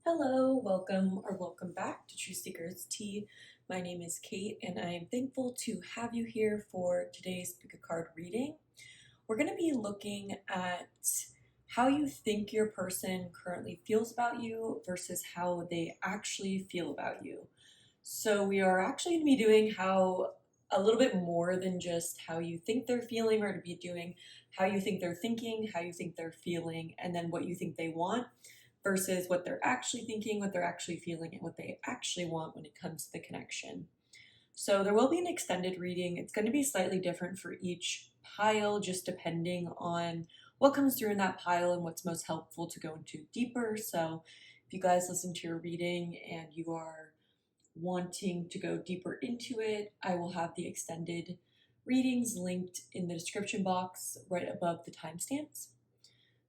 Hello, welcome back to Truthseekerstea. My name is Kate and I am thankful to have you here for today's pick a card reading. We're going to be looking at how you think your person currently feels about you versus how they actually feel about you. So we are actually going to be doing how a little bit more than just how you think they're feeling. We're going to be doing how you think they're thinking, how you think they're feeling, and then what you think they want versus what they're actually thinking, what they're actually feeling, and what they actually want when it comes to the connection. So there will be an extended reading. It's going to be slightly different for each pile, just depending on what comes through in that pile and what's most helpful to go into deeper. So if you guys listen to your reading and you are wanting to go deeper into it, I will have the extended readings linked in the description box right above the timestamps.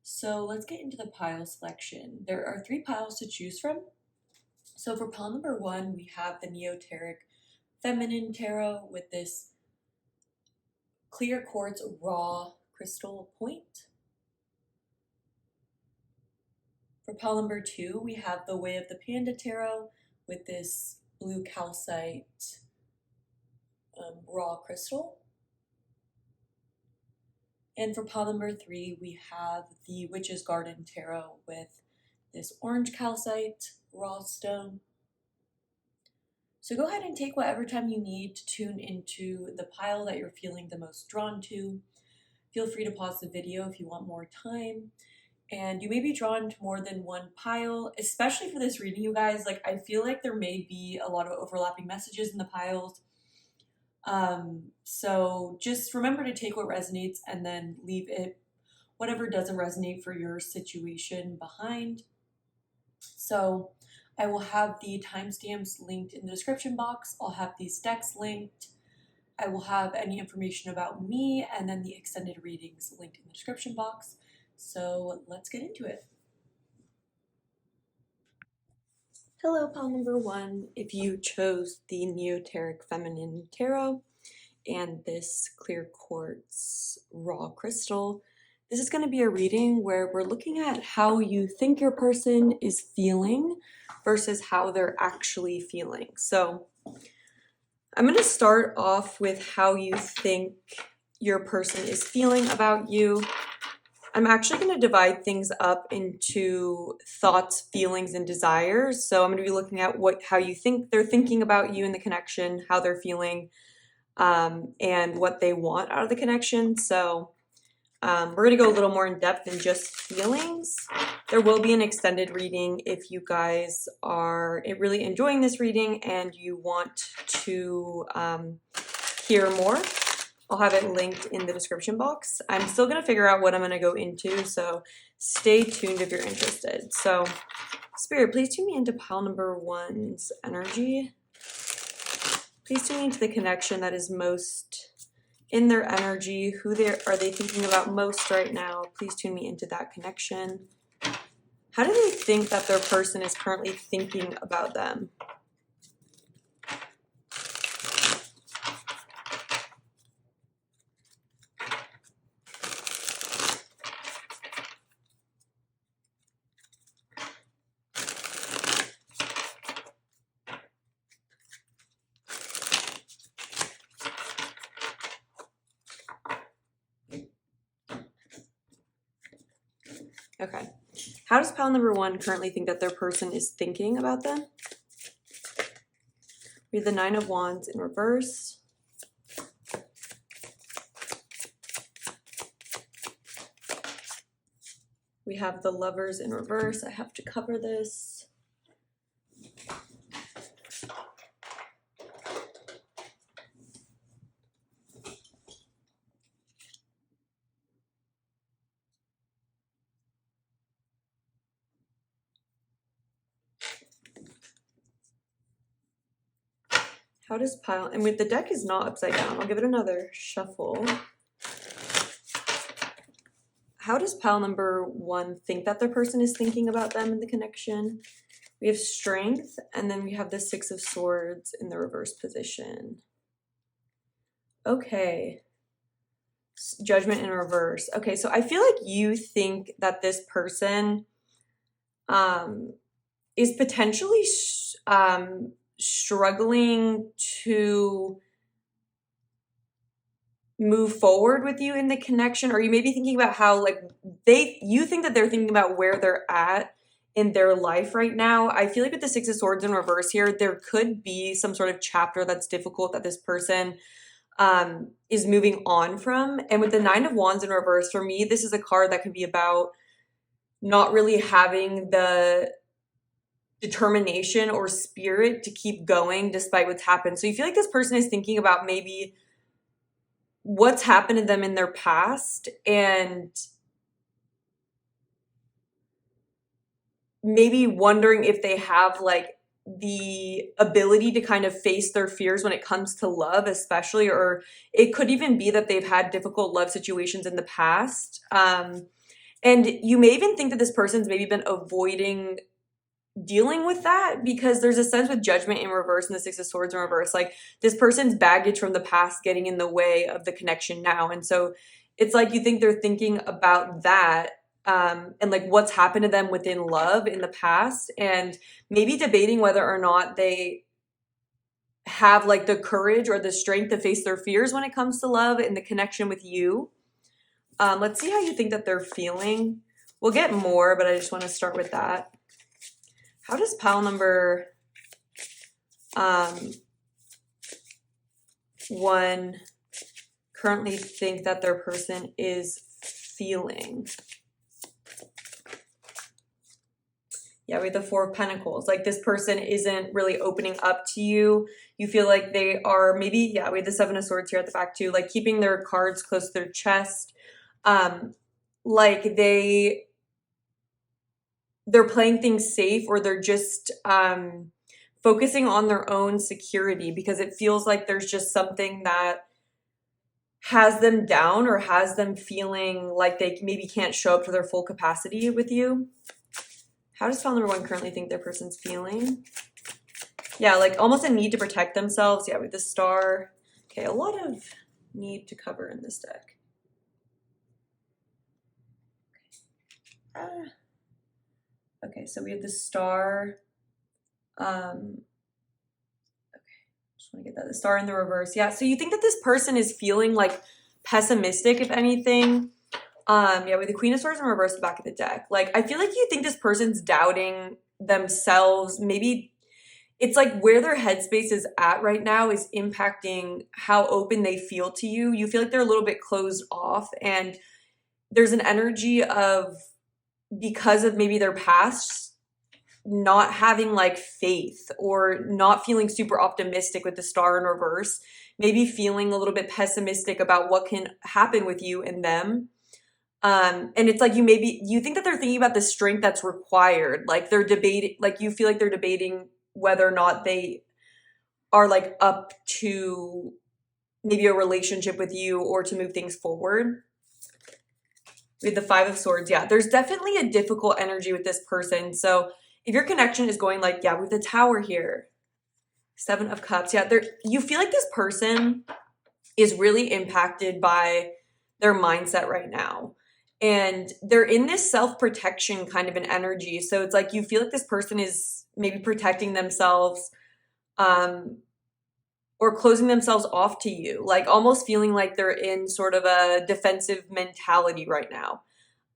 So let's get into the pile selection. There are 3 piles to choose from. So for pile number 1, we have the Neoteric Feminine Tarot with this clear quartz raw crystal point. For pile number 2, we have the Way of the Panda Tarot with this blue calcite raw crystal. And for pile number 3, we have the Witch's Garden Tarot with this orange calcite raw stone. So go ahead and take whatever time you need to tune into the pile that you're feeling the most drawn to. Feel free to pause the video if you want more time. And you may be drawn to more than one pile, especially for this reading, you guys. I feel like there may be a lot of overlapping messages in the piles. So just remember to take what resonates and then leave it, whatever doesn't resonate for your situation, behind. So I will have the timestamps linked in the description box. I'll have these decks linked. I will have any information about me and then the extended readings linked in the description box. So let's get into it. Hello, pile number 1. If you chose the Neoteric Feminine Tarot and this clear quartz raw crystal, this is going to be a reading where we're looking at how you think your person is feeling versus how they're actually feeling. So I'm going to start off with how you think your person is feeling about you. I'm actually going to divide things up into thoughts, feelings, and desires. So I'm going to be looking at how you think they're thinking about you in the connection, how they're feeling, and what they want out of the connection. So we're going to go a little more in depth than just feelings. There will be an extended reading if you guys are really enjoying this reading and you want to hear more. I'll have it linked in the description box. I'm still going to figure out what I'm going to go into, so stay tuned if you're interested. So, Spirit, please tune me into pile number 1's energy. Please tune me into the connection that is most in their energy. Who are they thinking about most right now? Please tune me into that connection. How do they think that their person is currently thinking about them? Okay. How does pile number 1 currently think that their person is thinking about them? We have the 9 of Wands in reverse. We have the Lovers in reverse. I have to cover this. How does pile, and with the deck is not upside down, I'll give it another shuffle. How does pile number 1 think that their person is thinking about them in the connection? We have Strength, and then we have the 6 of Swords in the reverse position. Okay. Judgment in reverse. Okay, so I feel like you think that this person is potentially struggling to move forward with you in the connection, or you may be thinking about how like you think that they're thinking about where they're at in their life right now. I feel like with the Six of Swords in reverse here, there could be some sort of chapter that's difficult that this person is moving on from. And with the Nine of Wands in reverse, for me, this is a card that could be about not really having the determination or spirit to keep going despite what's happened. So you feel like this person is thinking about maybe what's happened to them in their past and maybe wondering if they have like the ability to kind of face their fears when it comes to love, especially, or it could even be that they've had difficult love situations in the past. And you may even think that this person's maybe been avoiding dealing with that because there's a sense with Judgment in reverse and the Six of Swords in reverse, like this person's baggage from the past getting in the way of the connection now. And so it's like you think they're thinking about that and like what's happened to them within love in the past, and maybe debating whether or not they have like the courage or the strength to face their fears when it comes to love and the connection with you. Let's see how you think that they're feeling. We'll get more, but I just want to start with that. How does pile number 1 currently think that their person is feeling? Yeah, we have the Four of Pentacles. Like this person isn't really opening up to you. You feel like they are maybe, yeah, we have the Seven of Swords here at the back too, like keeping their cards close to their chest. Like they're playing things safe, or they're just focusing on their own security because it feels like there's just something that has them down or has them feeling like they maybe can't show up to their full capacity with you. How does pile number 1 currently think their person's feeling? Yeah, like almost a need to protect themselves. Yeah, with the Star. Okay, a lot of need to cover in this deck. Okay, so we have the Star. Okay, just want to get that. The Star in the reverse. Yeah, so you think that this person is feeling like pessimistic, if anything. Yeah, with the Queen of Swords in reverse, the back of the deck. Like, I feel like you think this person's doubting themselves. Maybe it's like where their headspace is at right now is impacting how open they feel to you. You feel like they're a little bit closed off, and there's an energy of, because of maybe their past, not having like faith or not feeling super optimistic with the Star in reverse, maybe feeling a little bit pessimistic about what can happen with you and them. And it's like you think that they're thinking about the strength that's required. Like they're debating, like you feel like they're debating whether or not they are like up to maybe a relationship with you or to move things forward. With the Five of Swords, yeah, there's definitely a difficult energy with this person. So if your connection is going like, yeah, with the Tower here, Seven of Cups, yeah, you feel like this person is really impacted by their mindset right now. And they're in this self-protection kind of an energy. So it's like you feel like this person is maybe protecting themselves or closing themselves off to you, like almost feeling like they're in sort of a defensive mentality right now.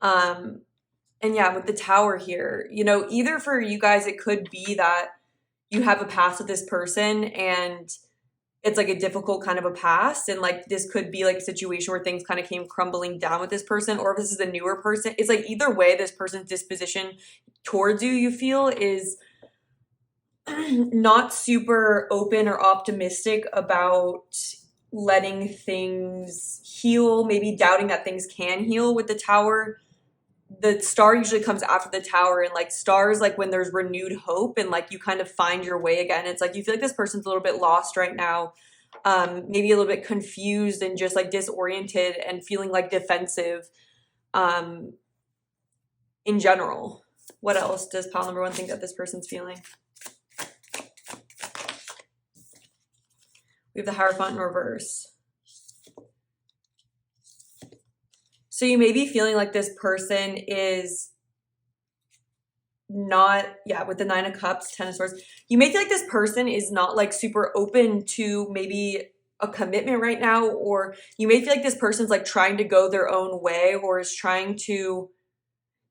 And yeah, with the Tower here, you know, either for you guys, it could be that you have a past with this person and it's like a difficult kind of a past, and like this could be like a situation where things kind of came crumbling down with this person, or if this is a newer person, it's like either way this person's disposition towards you, you feel, is not super open or optimistic about letting things heal, maybe doubting that things can heal. With the Tower, the Star usually comes after the Tower, and like stars, like when there's renewed hope and like you kind of find your way again. It's like you feel like this person's a little bit lost right now, maybe a little bit confused and just like disoriented and feeling like defensive in general. What else does pile number 1 think that this person's feeling? We have the Hierophant in reverse. So you may be feeling like this person is not, yeah, with the 9 of Cups, 10 of Swords, you may feel like this person is not like super open to maybe a commitment right now, or you may feel like this person's like trying to go their own way, or is trying to,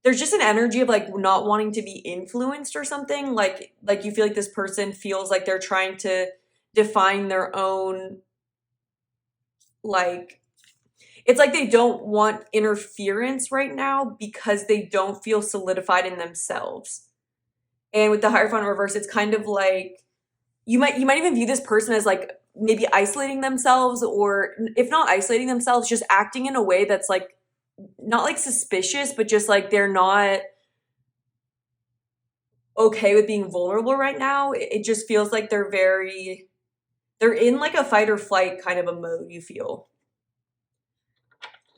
there's just an energy of like not wanting to be influenced or something. Like you feel like this person feels like they're trying to define their own, like, it's like they don't want interference right now because they don't feel solidified in themselves. And with the Hierophant in reverse, it's kind of like you might even view this person as like maybe isolating themselves, or if not isolating themselves, just acting in a way that's like not like suspicious, but just like they're not okay with being vulnerable right now. It just feels like they're in like a fight or flight kind of a mode, you feel.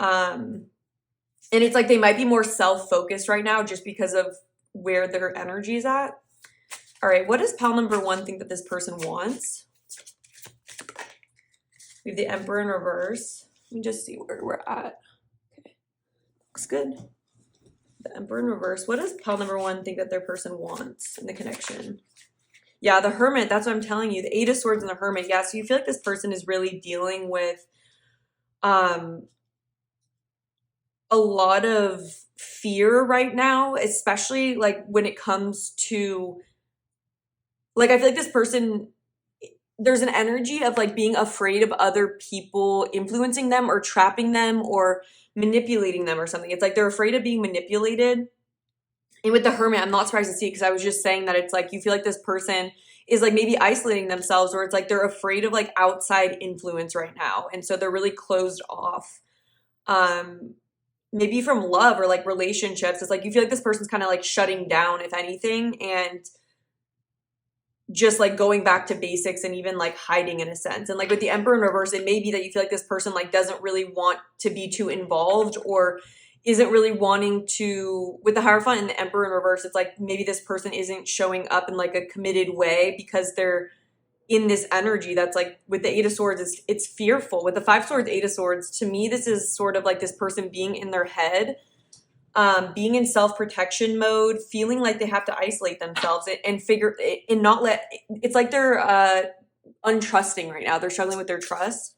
And it's like they might be more self-focused right now just because of where their energy is at. All right, what does pile number 1 think that this person wants? We have the Emperor in reverse. Let me just see where we're at. Okay, looks good. The Emperor in reverse. What does pile number 1 think that their person wants in the connection? Yeah, the Hermit, that's what I'm telling you. The 8 of Swords and the Hermit. Yeah, so you feel like this person is really dealing with a lot of fear right now, especially like when it comes to, like, I feel like this person, there's an energy of like being afraid of other people influencing them or trapping them or manipulating them or something. It's like they're afraid of being manipulated. And with the Hermit, I'm not surprised to see, because I was just saying that it's like you feel like this person is like maybe isolating themselves, or it's like they're afraid of like outside influence right now. And so they're really closed off. Maybe from love or like relationships. It's like you feel like this person's kind of like shutting down, if anything, and just like going back to basics and even like hiding in a sense. And like with the Emperor in reverse, it may be that you feel like this person like doesn't really want to be too involved, or isn't really wanting to, with the Hierophant and the Emperor in reverse, it's like maybe this person isn't showing up in like a committed way because they're in this energy that's like, with the 8 of Swords, it's fearful. With the 5 Swords, 8 of Swords, to me, this is sort of like this person being in their head, being in self-protection mode, feeling like they have to isolate themselves and figure and not let, it's like they're untrusting right now. They're struggling with their trust.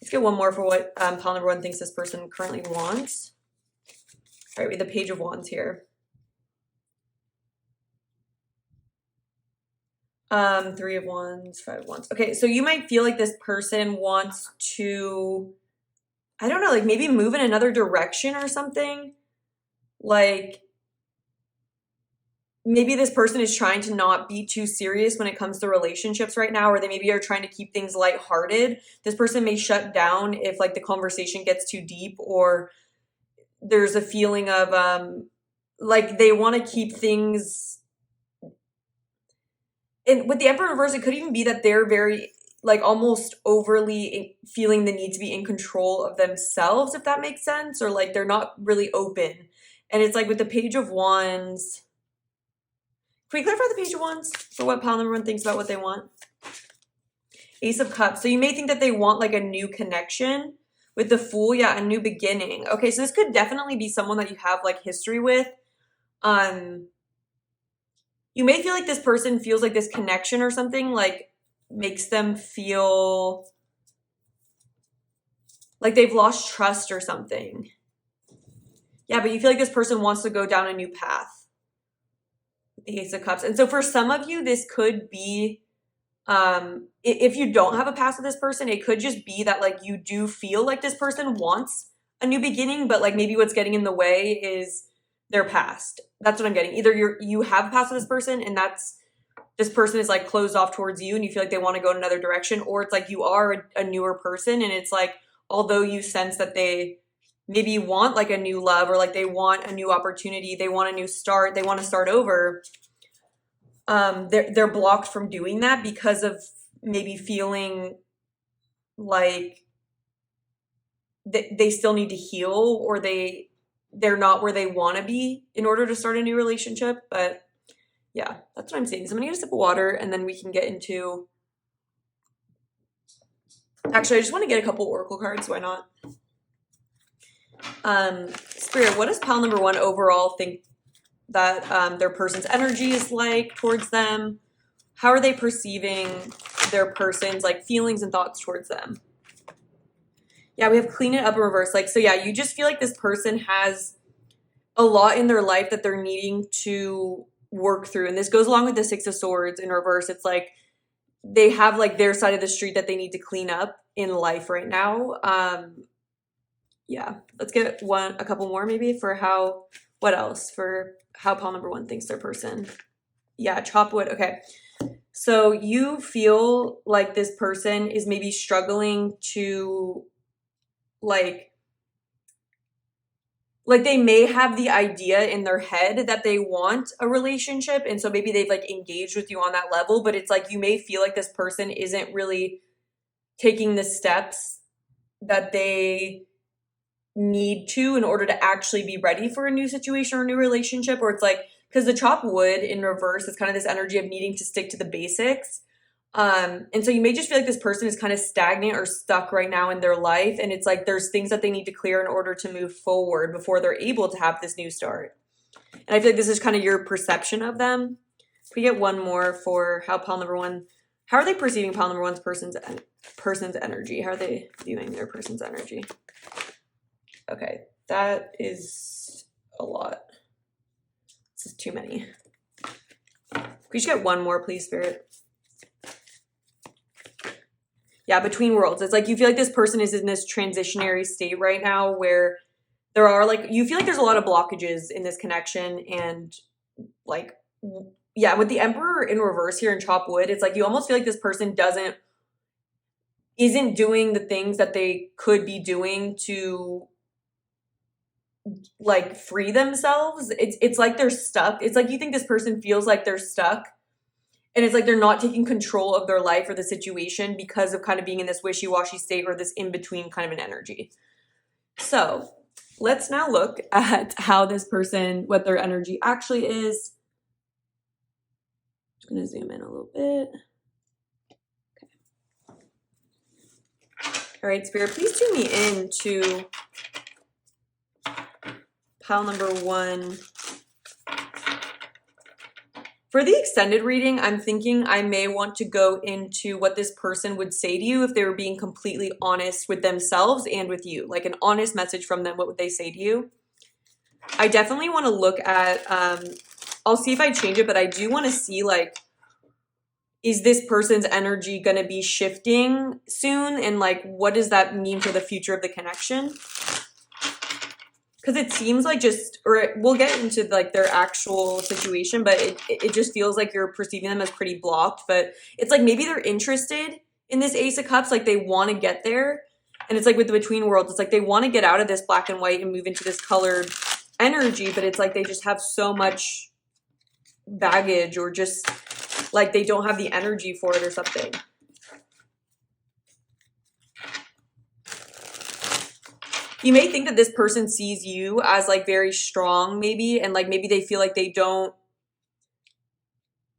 Let's get one more for what pile number 1 thinks this person currently wants. All right, we have the Page of Wands here. 3 of Wands, 5 of Wands. Okay, so you might feel like this person wants to, I don't know, like maybe move in another direction or something. Like maybe this person is trying to not be too serious when it comes to relationships right now, or they maybe are trying to keep things lighthearted. This person may shut down if like the conversation gets too deep, or there's a feeling of like they want to keep things. And with the Emperor in reverse, it could even be that they're very, like, almost overly feeling the need to be in control of themselves, if that makes sense, or like they're not really open. And it's like with the Page of Wands, can we clarify the Page of Wands for what pile number 1 thinks about what they want? Ace of Cups. So you may think that they want like a new connection. With the Fool, yeah, a new beginning. Okay, so this could definitely be someone that you have like history with. You may feel like this person feels like this connection or something like makes them feel like they've lost trust or something. Yeah, but you feel like this person wants to go down a new path with the Ace of Cups. And so for some of you, this could be, if you don't have a past with this person, it could just be that like you do feel like this person wants a new beginning, but like maybe what's getting in the way is their past. That's what I'm getting. Either you have a past with this person, and this person is like closed off towards you and you feel like they want to go in another direction, or it's like you are a newer person, and it's like, although you sense that they maybe want like a new love, or like they want a new opportunity, they want a new start, they want to start over, they're blocked from doing that because of maybe feeling like they still need to heal, or they're not where they want to be in order to start a new relationship. But yeah, that's what I'm seeing. So I'm gonna get a sip of water and then we can get into, actually, I just want to get a couple oracle cards. Why not? Spirit, what does pile number 1 overall think that their person's energy is like towards them. How are they perceiving their person's like feelings and thoughts towards them? Yeah, we have clean it up in reverse. Like, so yeah, you just feel like this person has a lot in their life that they're needing to work through. And this goes along with the Six of Swords in reverse. It's like they have like their side of the street that they need to clean up in life right now. Yeah, let's get a couple more maybe for what else? For how pile number one thinks their person. Yeah, chop wood. Okay. So you feel like this person is maybe struggling to like they may have the idea in their head that they want a relationship, and so maybe they've like engaged with you on that level, but it's like you may feel like this person isn't really taking the steps that they need to in order to actually be ready for a new situation or a new relationship. Or it's like, because the chop wood in reverse is kind of this energy of needing to stick to the basics. And so you may just feel like this person is kind of stagnant or stuck right now in their life. And it's like there's things that they need to clear in order to move forward before they're able to have this new start. And I feel like this is kind of your perception of them. If we get one more for how pile number one, how are they perceiving pile number one's person's energy? How are they viewing their person's energy? Okay, that is a lot. This is too many. We should get one more, please, Spirit. Yeah, between worlds. It's like you feel like this person is in this transitionary state right now where there are like, you feel like there's a lot of blockages in this connection. And like, yeah, with the Emperor in reverse here in chop wood, it's like you almost feel like this person isn't doing the things that they could be doing to like free themselves. It's like they're stuck. It's like you think this person feels like they're stuck. And it's like they're not taking control of their life or the situation because of kind of being in this wishy-washy state or this in-between kind of an energy. So let's now look at how this person, what their energy actually is. I'm going to zoom in a little bit. Okay. All right, Spirit, please tune me in to pile number one. For the extended reading, I'm thinking I may want to go into what this person would say to you if they were being completely honest with themselves and with you. Like an honest message from them, what would they say to you? I definitely want to look at, I'll see if I change it, but I do want to see like, is this person's energy going to be shifting soon? And like, what does that mean for the future of the connection? Because it seems like we'll get into like their actual situation, but it just feels like you're perceiving them as pretty blocked. But it's like maybe they're interested in this Ace of Cups, like they want to get there. And it's like with the between worlds, it's like they want to get out of this black and white and move into this colored energy, but it's like they just have so much baggage or just like they don't have the energy for it or something. You may think that this person sees you as like very strong maybe, and like maybe they feel like they don't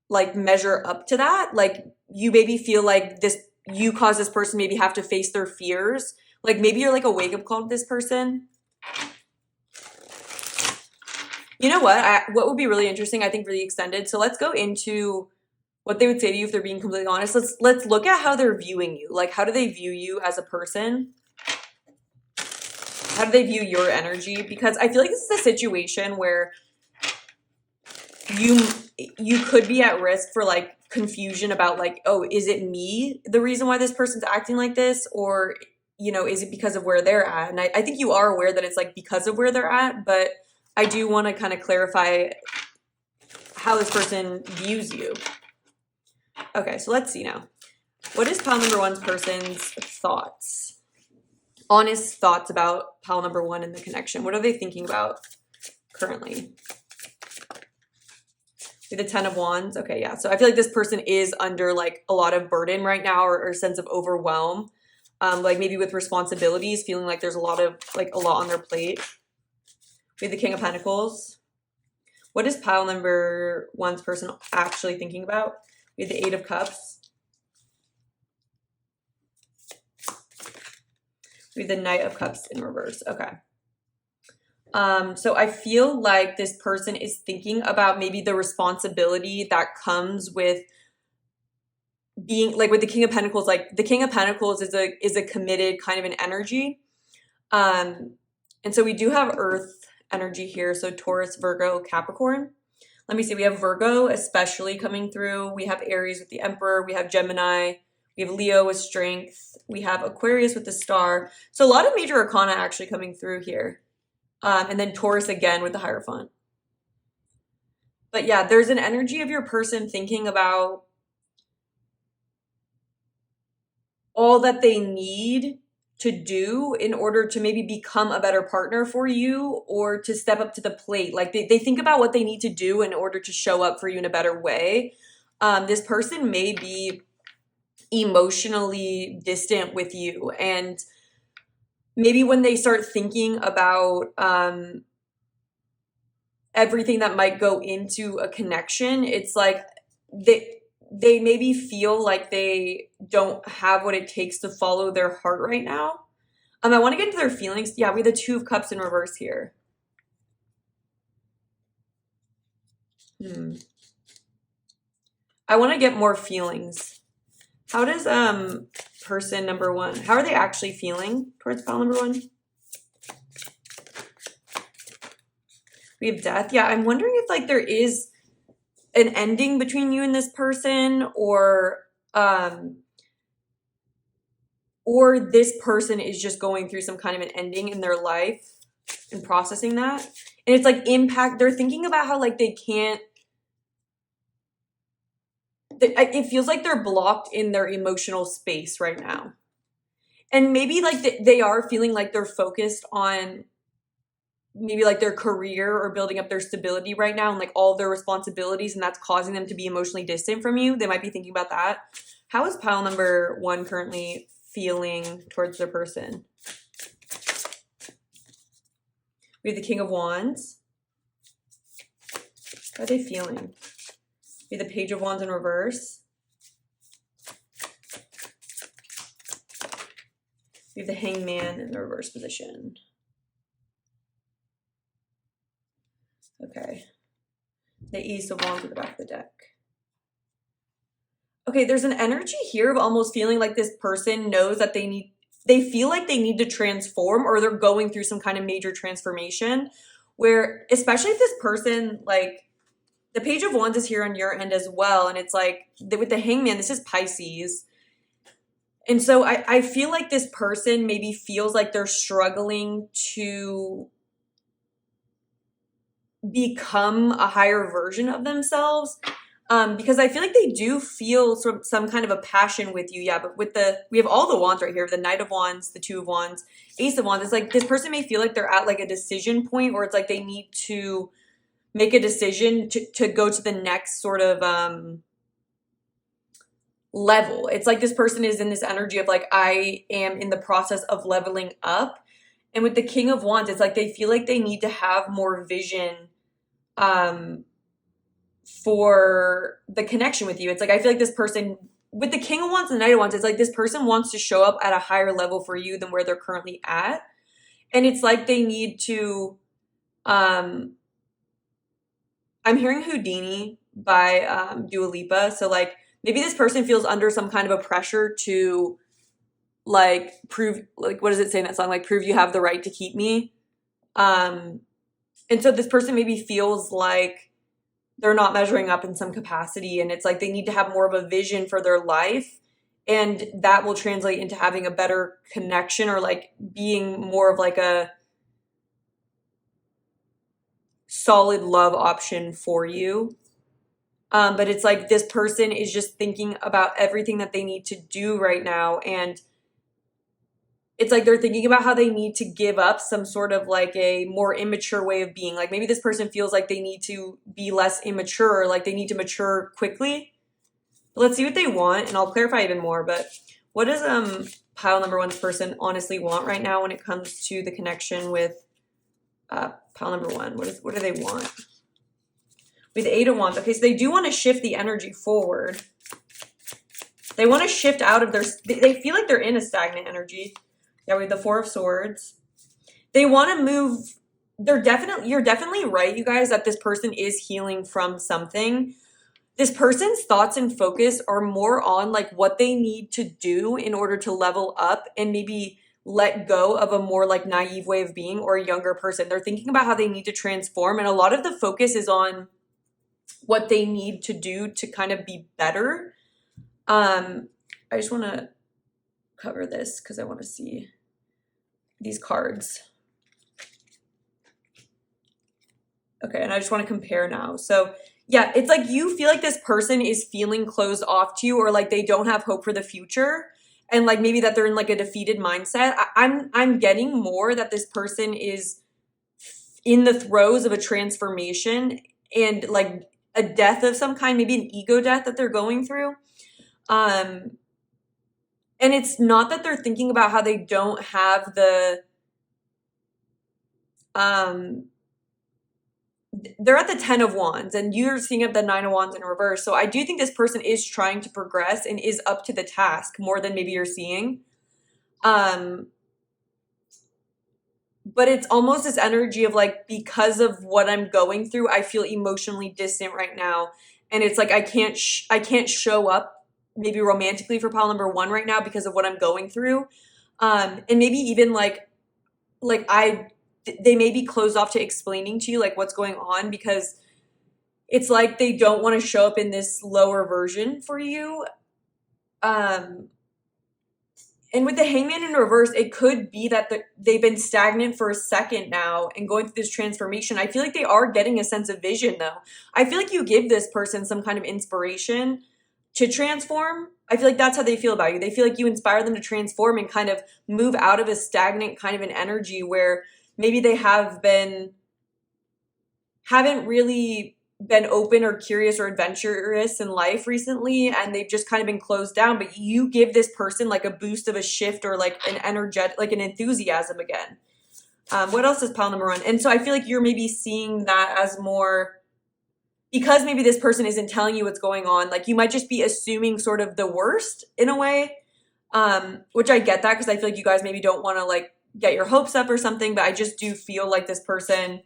like measure up to that. Like you maybe feel like you cause this person maybe have to face their fears. Like maybe you're like a wake up call to this person. You know what? What would be really interesting, I think, for the extended. So let's go into what they would say to you if they're being completely honest. Let's look at how they're viewing you. Like how do they view you as a person? How do they view your energy? Because I feel like this is a situation where you could be at risk for like confusion about like, oh, is it me the reason why this person's acting like this? Or, is it because of where they're at? And I think you are aware that it's like because of where they're at, but I do want to kind of clarify how this person views you. Okay, so let's see now. What is pile number one's person's thoughts? Honest thoughts about pile number one and the connection. What are they thinking about currently? With the 10 of Wands. Okay, yeah. So I feel like this person is under like a lot of burden right now or a sense of overwhelm. Like maybe with responsibilities, feeling like there's a lot on their plate. With the King of Pentacles. What is pile number one's person actually thinking about? With the 8 of Cups. With the Knight of Cups in reverse. Okay. So I feel like this person is thinking about maybe the responsibility that comes with being like with the King of Pentacles. Like the King of Pentacles is a committed kind of an energy. And so we do have Earth energy here. So Taurus, Virgo, Capricorn. Let me see. We have Virgo especially coming through. We have Aries with the Emperor. We have Gemini. We have Leo with Strength. We have Aquarius with the Star. So a lot of major arcana actually coming through here. And then Taurus again with the Hierophant. But yeah, there's an energy of your person thinking about all that they need to do in order to maybe become a better partner for you or to step up to the plate. Like they think about what they need to do in order to show up for you in a better way. This person may be emotionally distant with you, and maybe when they start thinking about everything that might go into a connection, it's like they maybe feel like they don't have what it takes to follow their heart right now. I want to get into their feelings. Yeah, we have the Two of Cups in reverse here. I want to get more feelings. How does person number one, how are they actually feeling towards pile number one? We have Death. Yeah, I'm wondering if like there is an ending between you and this person, or this person is just going through some kind of an ending in their life and processing that. And it's like impact. They're thinking about how like they can't, it feels like they're blocked in their emotional space right now. And maybe like they are feeling like they're focused on maybe like their career or building up their stability right now and like all of their responsibilities, and that's causing them to be emotionally distant from you. They might be thinking about that. How is pile number one currently feeling towards their person? We have the King of Wands. How are they feeling? We have the Page of Wands in reverse. We have the Hangman in the reverse position. Okay. The Ace of Wands at the back of the deck. Okay, there's an energy here of almost feeling like this person knows that they feel like they need to transform, or they're going through some kind of major transformation where, especially if this person, like the Page of Wands is here on your end as well. And it's like with the Hangman, this is Pisces. And so I feel like this person maybe feels like they're struggling to become a higher version of themselves. Because I feel like they do feel some kind of a passion with you. Yeah, but we have all the wands right here, the Knight of Wands, the Two of Wands, Ace of Wands. It's like this person may feel like they're at like a decision point where it's like they need to make a decision to go to the next sort of level. It's like this person is in this energy of like, I am in the process of leveling up. And with the King of Wands, it's like they feel like they need to have more vision for the connection with you. It's like I feel like this person with the King of Wands and the Knight of Wands, it's like this person wants to show up at a higher level for you than where they're currently at. And it's like they need to I'm hearing Houdini by Dua Lipa. So like maybe this person feels under some kind of a pressure to like prove, like what does it say in that song? Like prove you have the right to keep me. And so this person maybe feels like they're not measuring up in some capacity, and it's like they need to have more of a vision for their life, and that will translate into having a better connection or like being more of like a solid love option for you. But it's like this person is just thinking about everything that they need to do right now, and it's like they're thinking about how they need to give up some sort of like a more immature way of being. Like maybe this person feels like they need to be less immature, like they need to mature quickly. But let's see what they want, and I'll clarify even more. But what does pile number one's person honestly want right now when it comes to the connection with pile number one? What do they want? With the Eight of Wands. Okay, so they do want to shift the energy forward. They want to shift out of their, they feel like they're in a stagnant energy. Yeah, we have the Four of Swords. They want to move you're definitely right, you guys, that this person is healing from something. This person's thoughts and focus are more on like what they need to do in order to level up and maybe let go of a more like naive way of being, or a younger person. They're thinking about how they need to transform, and a lot of the focus is on what they need to do to kind of be better. I just want to cover this because I want to see these cards. Okay, and I just want to compare now. So yeah, it's like you feel like this person is feeling closed off to you, or like they don't have hope for the future, and like maybe that they're in like a defeated mindset. I'm getting more that this person is in the throes of a transformation and like a death of some kind, maybe an ego death that they're going through. And it's not that they're thinking about how they don't have the they're at the 10 of Wands, and you're seeing up the 9 of Wands in reverse. So I do think this person is trying to progress and is up to the task more than maybe you're seeing. But it's almost this energy of like, because of what I'm going through, I feel emotionally distant right now. And it's like, I can't show up maybe romantically for pile number 1 right now because of what I'm going through. And maybe even like they may be closed off to explaining to you like what's going on, because it's like they don't want to show up in this lower version for you. And with the Hangman in reverse, it could be that they've been stagnant for a second now and going through this transformation. I feel like they are getting a sense of vision, though. I feel like you give this person some kind of inspiration to transform. I feel like that's how they feel about you. They feel like you inspire them to transform and kind of move out of a stagnant kind of an energy where maybe they haven't really been open or curious or adventurous in life recently, and they've just kind of been closed down. But you give this person like a boost of a shift, or like an energetic, like an enthusiasm again. What else is pile number 1? And so I feel like you're maybe seeing that as more, because maybe this person isn't telling you what's going on, like you might just be assuming sort of the worst in a way, which I get that, because I feel like you guys maybe don't want to like get your hopes up or something, but I just do feel like this person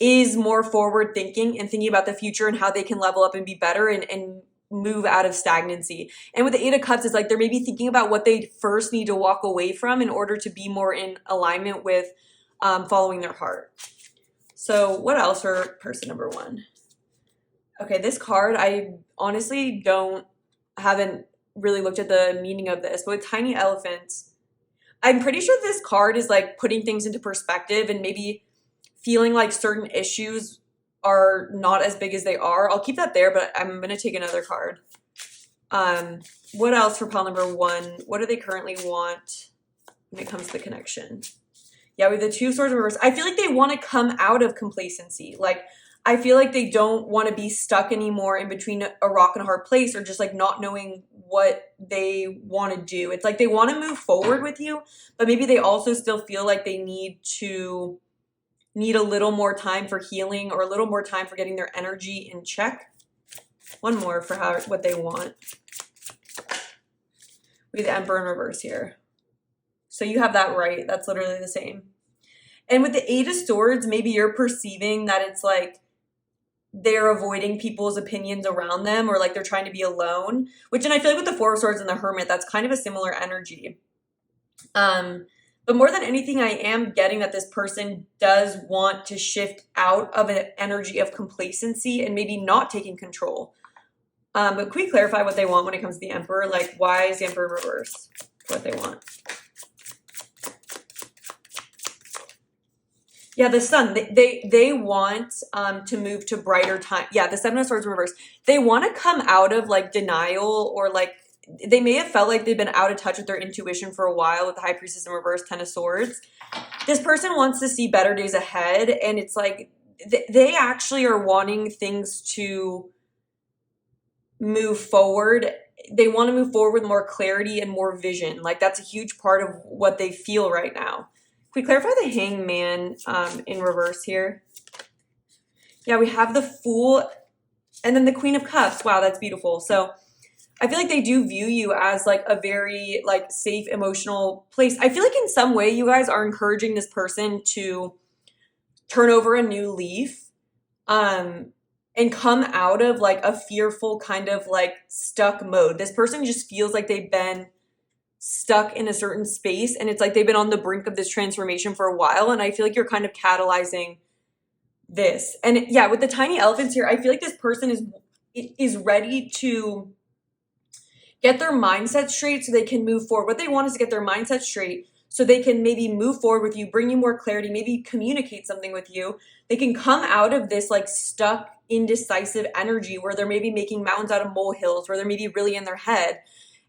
is more forward thinking and thinking about the future and how they can level up and be better and move out of stagnancy. And with the 8 of Cups, it's like they're maybe thinking about what they first need to walk away from in order to be more in alignment with following their heart. So what else for person number 1? Okay, this card, I honestly haven't really looked at the meaning of this, but with tiny elephants, I'm pretty sure this card is like putting things into perspective and maybe feeling like certain issues are not as big as they are. I'll keep that there, but I'm going to take another card. What else for pile number 1? What do they currently want when it comes to the connection? Yeah, we have the 2 of Swords in reverse. I feel like they want to come out of complacency. Like, I feel like they don't want to be stuck anymore in between a rock and a hard place, or just like not knowing what they want to do. It's like they want to move forward with you, but maybe they also still feel like they need a little more time for healing, or a little more time for getting their energy in check. One more for what they want. We have the Emperor in reverse here. So you have that right. That's literally the same. And with the 8 of Swords, maybe you're perceiving that it's like they're avoiding people's opinions around them, or like they're trying to be alone. And I feel like with the 4 of Swords and the Hermit, that's kind of a similar energy. But more than anything, I am getting that this person does want to shift out of an energy of complacency and maybe not taking control. But can we clarify what they want when it comes to the Emperor? Like, why is the Emperor in reverse? What they want. Yeah, the Sun. They want to move to brighter time. Yeah, the 7 of Swords in reverse. They want to come out of like denial, or like they may have felt like they've been out of touch with their intuition for a while with the High Priestess in reverse, 10 of Swords. This person wants to see better days ahead, and it's like they actually are wanting things to move forward. They want to move forward with more clarity and more vision. Like, that's a huge part of what they feel right now. Can we clarify the Hangman in reverse here? Yeah, we have the Fool and then the Queen of Cups. Wow, that's beautiful. So I feel like they do view you as like a very like safe emotional place. I feel like in some way you guys are encouraging this person to turn over a new leaf, and come out of like a fearful kind of like stuck mode. This person just feels like they've been stuck in a certain space, and it's like they've been on the brink of this transformation for a while, and I feel like you're kind of catalyzing this. And yeah, with the tiny elephants here, I feel like this person is ready to get their mindset straight so they can move forward. What they want is to get their mindset straight so they can maybe move forward with you, bring you more clarity, maybe communicate something with you. They can come out of this like stuck, indecisive energy where they're maybe making mountains out of molehills, where they're maybe really in their head.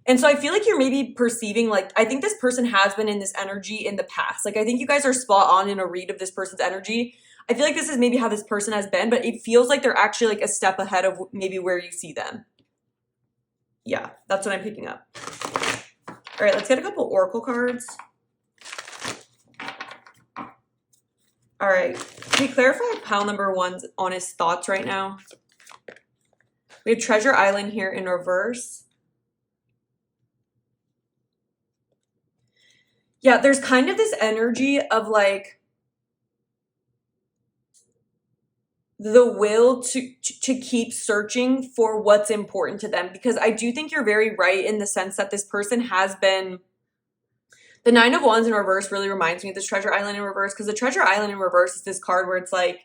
And so I feel like you're maybe perceiving, like, I think this person has been in this energy in the past. Like, I think you guys are spot on in a read of this person's energy. I feel like this is maybe how this person has been, but it feels like they're actually like a step ahead of maybe where you see them. Yeah, that's what I'm picking up. All right, let's get a couple oracle cards. All right, can we clarify pile number one's honest thoughts right now? We have Treasure Island here in reverse. Yeah, there's kind of this energy of like the will to keep searching for what's important to them, because I do think you're very right in the sense that this person has been. The Nine of Wands in reverse really reminds me of this Treasure Island in reverse, because the Treasure Island in reverse is this card where it's like,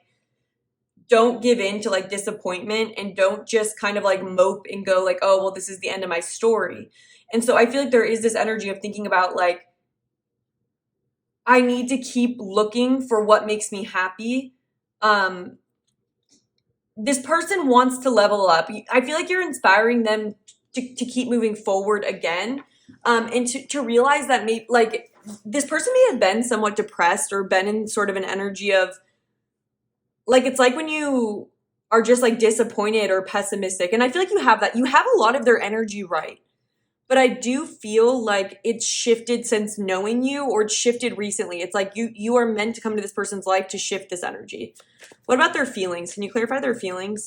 don't give in to like disappointment, and don't just kind of like mope and go like, oh, well, this is the end of my story. And so I feel like there is this energy of thinking about like, I need to keep looking for what makes me happy. This person wants to level up. I feel like you're inspiring them to keep moving forward again. And to realize that maybe like this person may have been somewhat depressed or been in sort of an energy of like, it's like when you are just like disappointed or pessimistic. And I feel like you have that. You have a lot of their energy right. But I do feel like it's shifted since knowing you, or it's shifted recently. It's like you are meant to come to this person's life to shift this energy. What about their feelings? Can you clarify their feelings?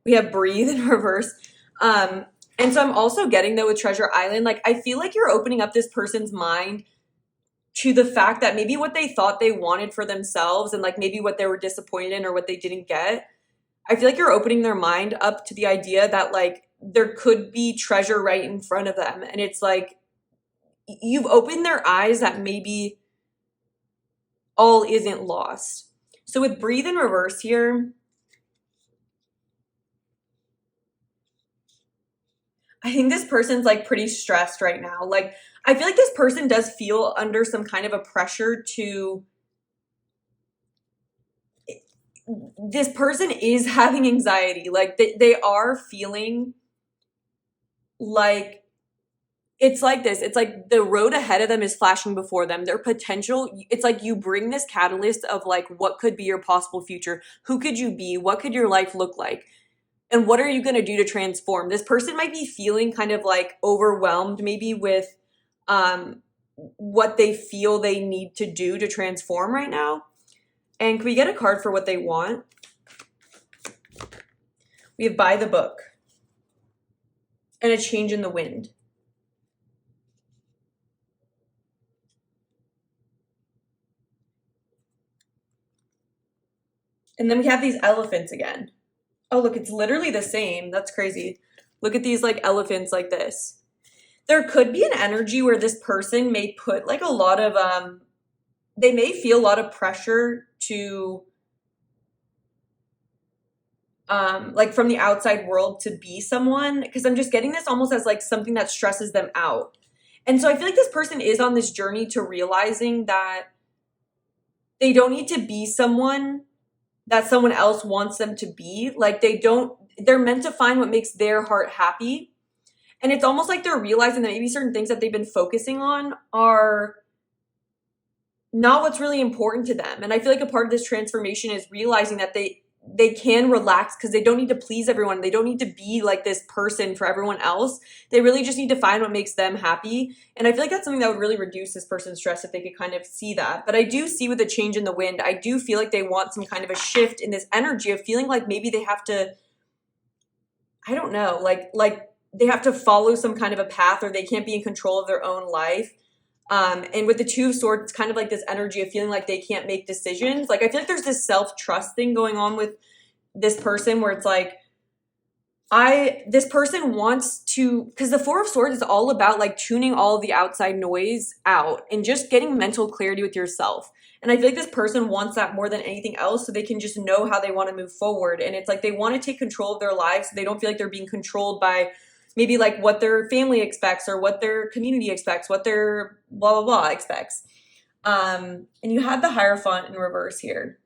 We have Breathe in reverse. And so I'm also getting, though, with Treasure Island, like I feel like you're opening up this person's mind to the fact that maybe what they thought they wanted for themselves, and like maybe what they were disappointed in or what they didn't get, I feel like you're opening their mind up to the idea that like there could be treasure right in front of them. And it's like, you've opened their eyes that maybe all isn't lost. So with Breathe in reverse here, I think this person's like pretty stressed right now. Like, I feel like this person does feel under some kind of a pressure to, this person is having anxiety. Like they are feeling like it's like this. It's like the road ahead of them is flashing before them. Their potential, it's like you bring this catalyst of like, what could be your possible future? Who could you be? What could your life look like? And what are you going to do to transform? This person might be feeling kind of like overwhelmed maybe with what they feel they need to do to transform right now. And can we get a card for what they want? We have By the Book and a Change in the Wind. And then we have these elephants again. Oh, look, it's literally the same. That's crazy. Look at these like elephants like this. There could be an energy where this person may put like a lot of, they may feel a lot of pressure to, like from the outside world to be someone, because I'm just getting this almost as like something that stresses them out. And so I feel like this person is on this journey to realizing that they don't need to be someone that someone else wants them to be. Like they're meant to find what makes their heart happy. And it's almost like they're realizing that maybe certain things that they've been focusing on are not what's really important to them. And I feel like a part of this transformation is realizing that they can relax because they don't need to please everyone. They don't need to be like this person for everyone else. They really just need to find what makes them happy. And I feel like that's something that would really reduce this person's stress if they could kind of see that. But I do see with the change in the wind, I do feel like they want some kind of a shift in this energy of feeling like maybe they have to, I don't know, like they have to follow some kind of a path, or they can't be in control of their own life. And with the Two of Swords, it's kind of like this energy of feeling like they can't make decisions. Like, I feel like there's this self-trust thing going on with this person where it's like, this person wants to, because the Four of Swords is all about like tuning all of the outside noise out and just getting mental clarity with yourself. And I feel like this person wants that more than anything else, so they can just know how they want to move forward. And it's like they want to take control of their lives, so they don't feel like they're being controlled by maybe like what their family expects or what their community expects, what their blah, blah, blah expects. And you have the Hierophant in reverse here.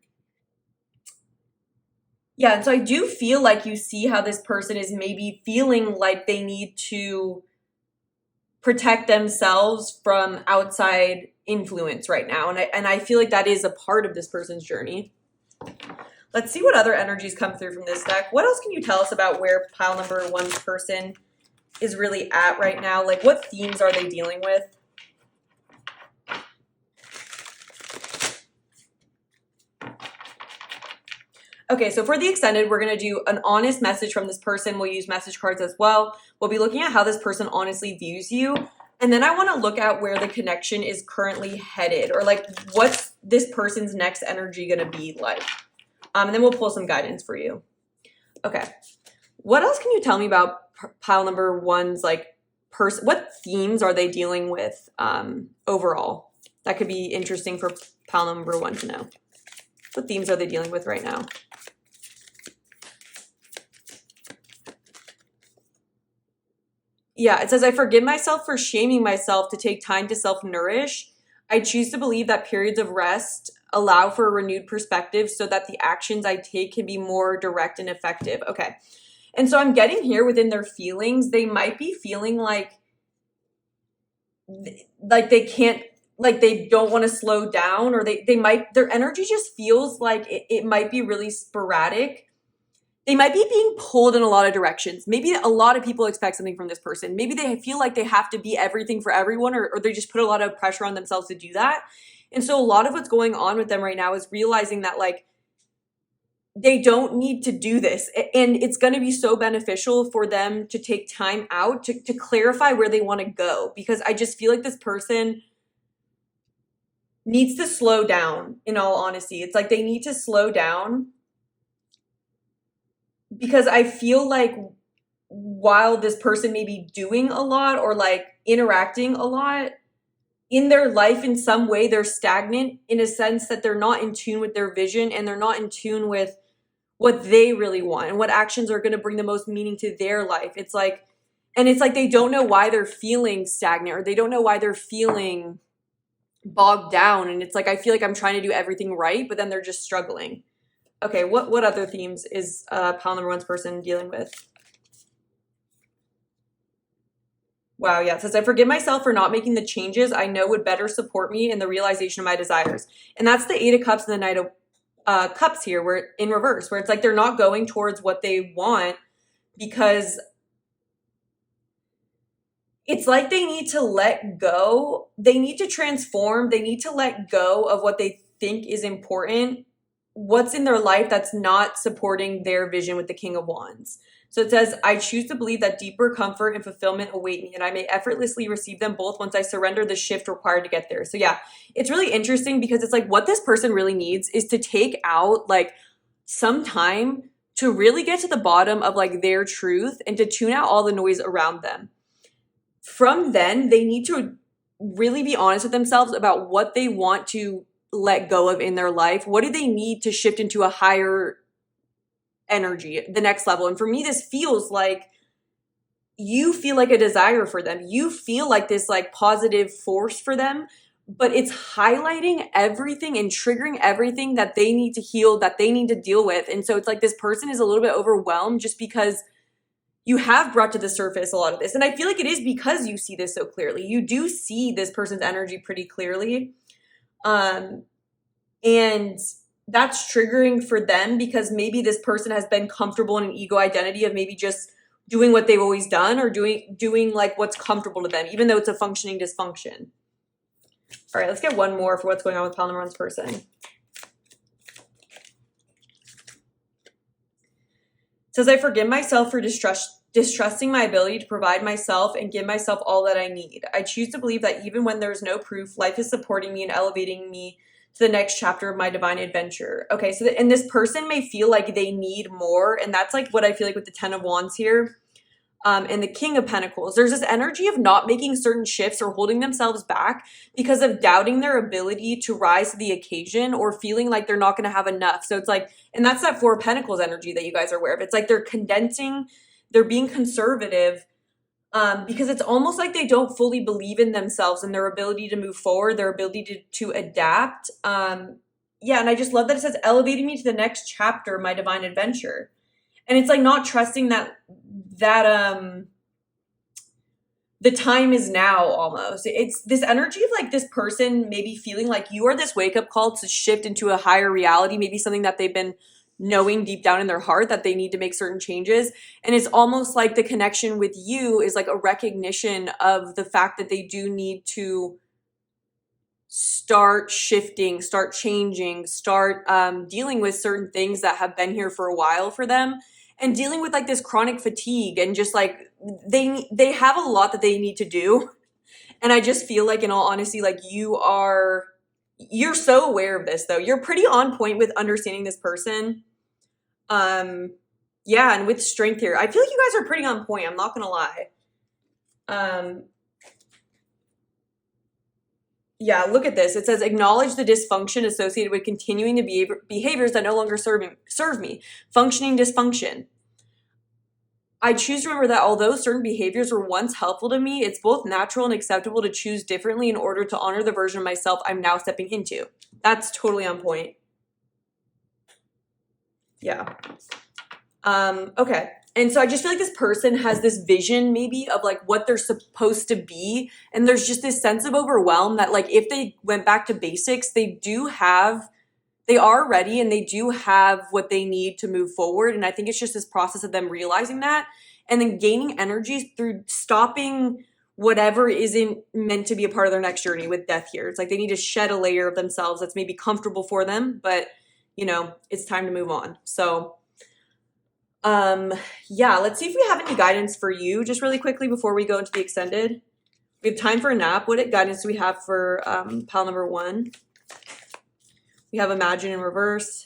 Yeah, and so I do feel like you see how this person is maybe feeling like they need to protect themselves from outside influence right now. And I feel like that is a part of this person's journey. Let's see what other energies come through from this deck. What else can you tell us about where pile number one's person is really at right now? Like, what themes are they dealing with? Okay, so for the extended, we're going to do an honest message from this person. We'll use message cards as well. We'll be looking at how this person honestly views you. And then I want to look at where the connection is currently headed, or like what's this person's next energy going to be like. And then we'll pull some guidance for you. Okay. What else can you tell me about pile number one's like person? What themes are they dealing with overall? That could be interesting for pile number one to know. What themes are they dealing with right now? Yeah, it says, I forgive myself for shaming myself to take time to self-nourish. I choose to believe that periods of rest allow for a renewed perspective so that the actions I take can be more direct and effective. Okay. And so I'm getting here within their feelings, they might be feeling like they can't, like they don't want to slow down, or they might, their energy just feels like it might be really sporadic. They might be being pulled in a lot of directions. Maybe a lot of people expect something from this person. Maybe they feel like they have to be everything for everyone, or they just put a lot of pressure on themselves to do that. And so a lot of what's going on with them right now is realizing that like they don't need to do this. And it's going to be so beneficial for them to take time out to clarify where they want to go. Because I just feel like this person needs to slow down, in all honesty. It's like they need to slow down, because I feel like while this person may be doing a lot or like interacting a lot in their life, in some way they're stagnant in a sense that they're not in tune with their vision, and they're not in tune with what they really want and what actions are going to bring the most meaning to their life. It's like, and it's like they don't know why they're feeling stagnant, or they don't know why they're feeling bogged down. And it's like, I feel like I'm trying to do everything right, but then they're just struggling. Okay, what other themes is pile number one's person dealing with? Wow, yeah, it says, I forgive myself for not making the changes I know would better support me in the realization of my desires. And that's the Eight of Cups and the Knight of Cups here, where in reverse, where it's like they're not going towards what they want because it's like they need to let go. They need to transform. They need to let go of what they think is important, what's in their life that's not supporting their vision with the King of Wands. So it says, I choose to believe that deeper comfort and fulfillment await me, and I may effortlessly receive them both once I surrender the shift required to get there. So yeah, it's really interesting because it's like what this person really needs is to take out like some time to really get to the bottom of like their truth and to tune out all the noise around them. From then, they need to really be honest with themselves about what they want to let go of in their life. What do they need to shift into a higher energy, the next level? And for me, this feels like you feel like a desire for them. You feel like this like positive force for them, but it's highlighting everything and triggering everything that they need to heal, that they need to deal with. And so it's like this person is a little bit overwhelmed just because you have brought to the surface a lot of this. And I feel like it is because you see this so clearly. You do see this person's energy pretty clearly. And that's triggering for them because maybe this person has been comfortable in an ego identity of maybe just doing what they've always done, or doing like what's comfortable to them, even though it's a functioning dysfunction. All right, let's get one more for what's going on with pile number one's person. It says, I forgive myself for distrusting my ability to provide myself and give myself all that I need. I choose to believe that even when there's no proof, life is supporting me and elevating me to the next chapter of my divine adventure. Okay, so and this person may feel like they need more, and that's like what I feel like with the Ten of Wands here. And the King of Pentacles. There's this energy of not making certain shifts or holding themselves back because of doubting their ability to rise to the occasion or feeling like they're not going to have enough. So it's like, and that's that Four of Pentacles energy that you guys are aware of. It's like they're condensing, they're being conservative, because it's almost like they don't fully believe in themselves and their ability to move forward, their ability to adapt. Yeah, and I just love that it says elevating me to the next chapter of my divine adventure. And it's like not trusting that the time is now almost. It's this energy of like this person maybe feeling like you are this wake up call to shift into a higher reality, maybe something that they've been knowing deep down in their heart that they need to make certain changes. And it's almost like the connection with you is like a recognition of the fact that they do need to start shifting, start changing, start dealing with certain things that have been here for a while for them, and dealing with like this chronic fatigue, and just like they have a lot that they need to do. And I just feel like, in all honesty, like you're so aware of this though. You're pretty on point with understanding this person. Yeah, and with strength here, I feel like you guys are pretty on point, I'm not gonna lie. Yeah, look at this. It says, acknowledge the dysfunction associated with continuing the behaviors that no longer serve me. Functioning dysfunction. I choose to remember that although certain behaviors were once helpful to me, it's both natural and acceptable to choose differently in order to honor the version of myself I'm now stepping into. That's totally on point. Yeah. Okay. And so I just feel like this person has this vision maybe of like what they're supposed to be. And there's just this sense of overwhelm that like if they went back to basics, they are ready and they do have what they need to move forward. And I think it's just this process of them realizing that and then gaining energy through stopping whatever isn't meant to be a part of their next journey with death here. It's like they need to shed a layer of themselves that's maybe comfortable for them, but you know, it's time to move on. So yeah, let's see if we have any guidance for you just really quickly before we go into the extended. We have time for a nap. What guidance do we have for pile number 1? We have Imagine in reverse.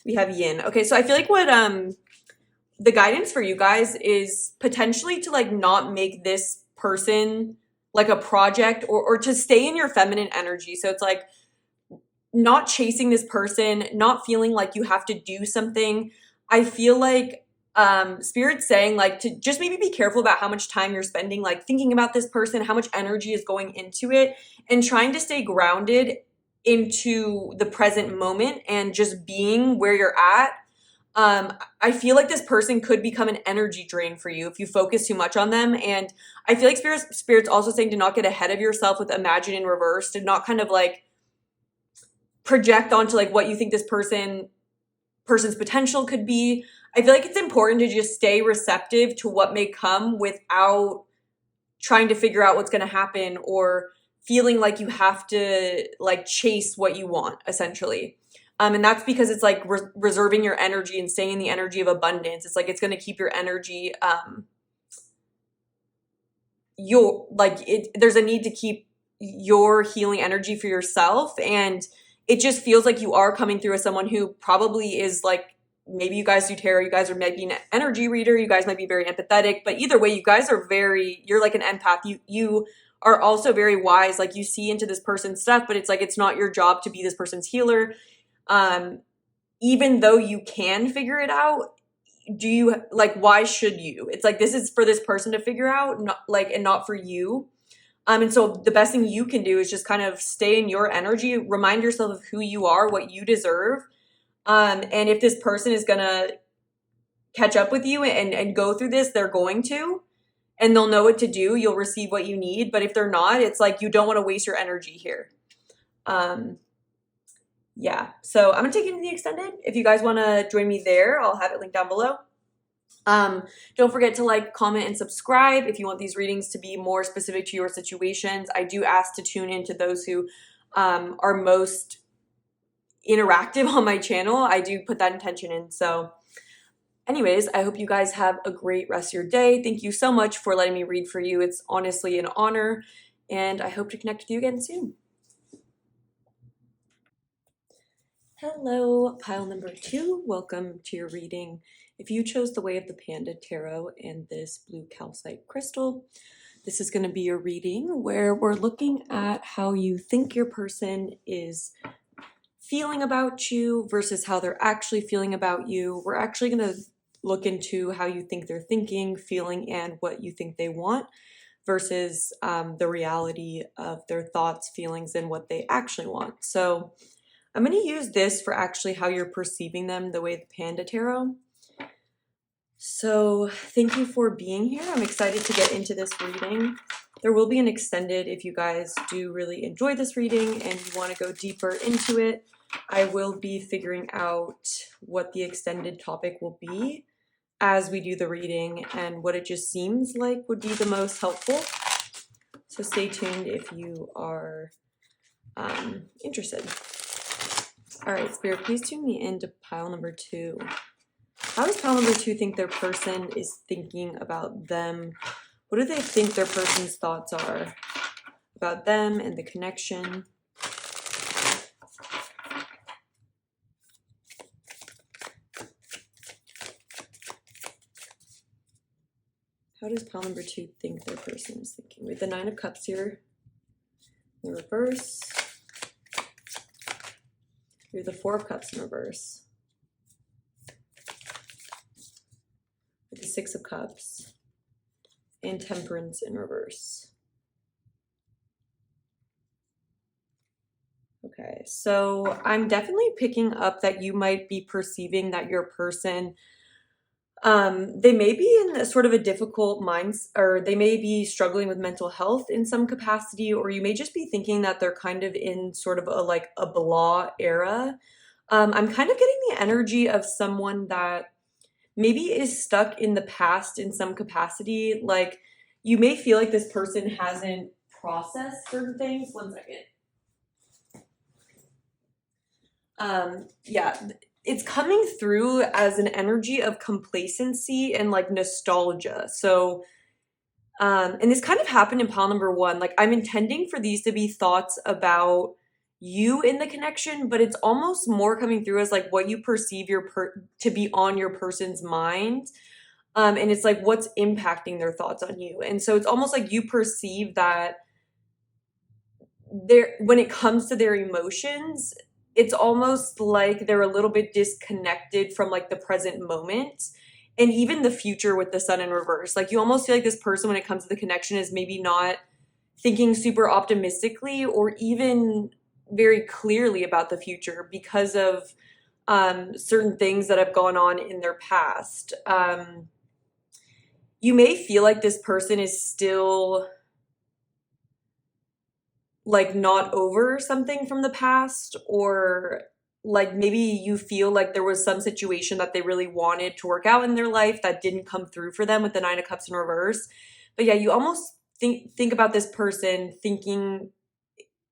We have Yin. Okay, so I feel like what the guidance for you guys is potentially to like not make this person like a project, or to stay in your feminine energy. So it's like not chasing this person, not feeling like you have to do something. I feel like Spirit's saying like to just maybe be careful about how much time you're spending like thinking about this person, how much energy is going into it, and trying to stay grounded into the present moment and just being where you're at. I feel like this person could become an energy drain for you if you focus too much on them. And I feel like Spirit's also saying to not get ahead of yourself with Imagine in reverse, to not kind of like project onto like what you think this person's potential could be. I feel like it's important to just stay receptive to what may come without trying to figure out what's going to happen or feeling like you have to like chase what you want, essentially. And that's because it's like reserving your energy and staying in the energy of abundance. It's like it's going to keep your energy there's a need to keep your healing energy for yourself. And it just feels like you are coming through as someone who probably is like, maybe you guys do tarot, you guys are maybe an energy reader, you guys might be very empathetic, but either way, you guys are you're like an empath. You are also very wise. Like you see into this person's stuff, but it's like, it's not your job to be this person's healer. Even though you can figure it out, why should you? It's like, this is for this person to figure out, and not for you. And so the best thing you can do is just kind of stay in your energy, remind yourself of who you are, what you deserve. And if this person is going to catch up with you and go through this, they're going to, and they'll know what to do. You'll receive what you need. But if they're not, it's like, you don't want to waste your energy here. Yeah. So I'm going to take it into the extended. If you guys want to join me there, I'll have it linked down below. Don't forget to like, comment, and subscribe if you want these readings to be more specific to your situations. I do ask to tune into those who are most interactive on my channel. I do put that intention in. So Anyways, I hope you guys have a great rest of your day. Thank you so much for letting me read for you. It's honestly an honor, and I hope to connect with you again soon. Hello, pile number 2. Welcome to your reading. If you chose the Way of the Panda Tarot and this blue calcite crystal, this is going to be a reading where we're looking at how you think your person is feeling about you versus how they're actually feeling about you. We're actually going to look into how you think they're thinking, feeling, and what you think they want versus the reality of their thoughts, feelings, and what they actually want. So I'm going to use this for actually how you're perceiving them, the Way of the Panda Tarot. So thank you for being here. I'm excited to get into this reading. There will be an extended if you guys do really enjoy this reading and you want to go deeper into it. I will be figuring out what the extended topic will be as we do the reading and what it just seems like would be the most helpful. So stay tuned if you are interested. All right, Spirit, please tune me into pile number 2. How does pile number 2 think their person is thinking about them? What do they think their person's thoughts are about them and the connection? How does pile number 2 think their person is thinking? With the 9 of Cups here, in reverse. You're the 4 of Cups in reverse. With the 6 of Cups. And Temperance in reverse. Okay, so I'm definitely picking up that you might be perceiving that your person, they may be in a sort of a difficult or they may be struggling with mental health in some capacity, or you may just be thinking that they're kind of in sort of a blah era. I'm kind of getting the energy of someone that maybe is stuck in the past in some capacity. Like you may feel like this person hasn't processed certain things. One second. Yeah, it's coming through as an energy of complacency and like nostalgia. So, and this kind of happened in pile number 1. Like I'm intending for these to be thoughts about you in the connection, but it's almost more coming through as like what you perceive to be on your person's mind. And it's like what's impacting their thoughts on you. And so it's almost like you perceive that when it comes to their emotions, it's almost like they're a little bit disconnected from like the present moment and even the future with the Sun in reverse. Like you almost feel like this person, when it comes to the connection, is maybe not thinking super optimistically or even very clearly about the future because of certain things that have gone on in their past. You may feel like this person is still like not over something from the past, or like maybe you feel like there was some situation that they really wanted to work out in their life that didn't come through for them with the 9 of Cups in reverse. But yeah, you almost think about this person thinking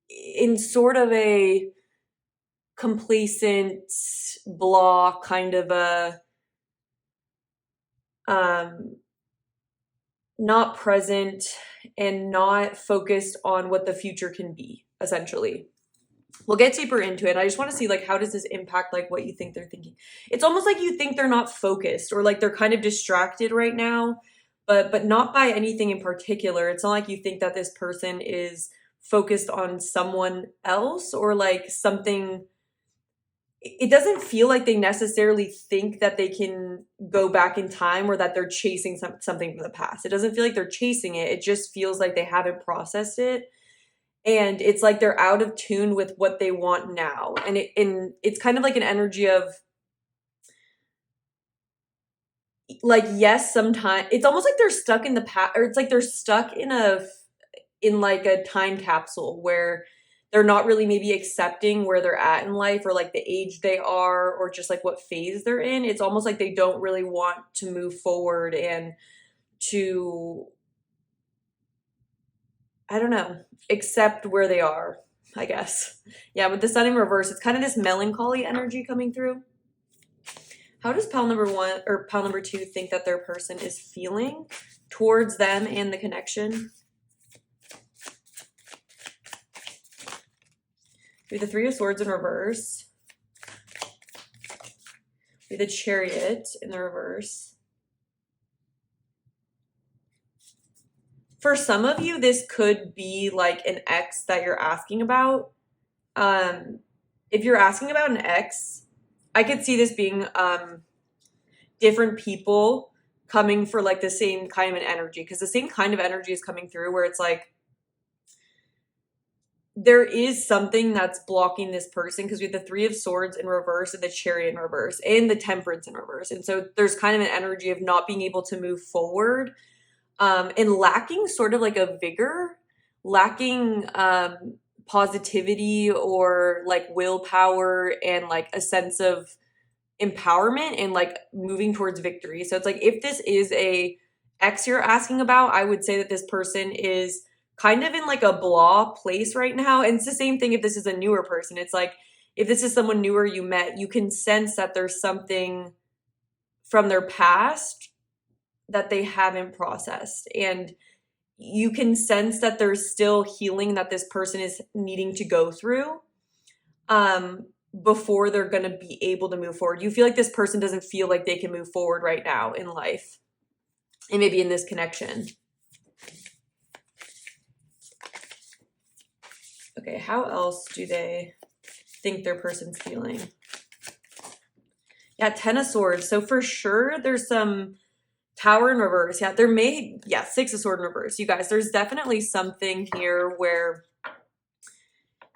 in sort of a complacent, blah kind of a not present and not focused on what the future can be, essentially. We'll get deeper into it. I just want to see like how does this impact like what you think they're thinking. It's almost like you think they're not focused or like they're kind of distracted right now, but not by anything in particular. It's not like you think that this person is focused on someone else or like something. It doesn't feel like they necessarily think that they can go back in time or that they're chasing something from the past. It doesn't feel like they're chasing it. It just feels like they haven't processed it. And it's like they're out of tune with what they want now. And it's kind of like an energy of like, yes, sometimes it's almost like they're stuck in the past, or it's like they're stuck in like a time capsule where they're not really maybe accepting where they're at in life or like the age they are or just like what phase they're in. It's almost like they don't really want to move forward and to, I don't know, accept where they are, I guess. Yeah, with the Sun in reverse, it's kind of this melancholy energy coming through. How does pile number 1 or pile number 2 think that their person is feeling towards them and the connection? We have the Three of Swords in reverse. We have the Chariot in the reverse. For some of you, this could be like an ex that you're asking about. If you're asking about an ex, I could see this being different people coming for like the same kind of an energy, because the same kind of energy is coming through where it's like there is something that's blocking this person, because we have the Three of Swords in reverse and the Chariot in reverse and the Temperance in reverse. And so there's kind of an energy of not being able to move forward and lacking sort of like a vigor, lacking positivity or like willpower and like a sense of empowerment and like moving towards victory. So it's like if this is a ex you're asking about, I would say that this person is kind of in like a blah place right now. And it's the same thing if this is a newer person. It's like if this is someone newer you met, you can sense that there's something from their past that they haven't processed, and you can sense that there's still healing that this person is needing to go through before they're going to be able to move forward. You feel like this person doesn't feel like they can move forward right now in life, and maybe in this connection. Okay, how else do they think their person's feeling? Yeah, Ten of Swords. So for sure there's some Tower in reverse. Yeah, Six of Swords in reverse. You guys, there's definitely something here where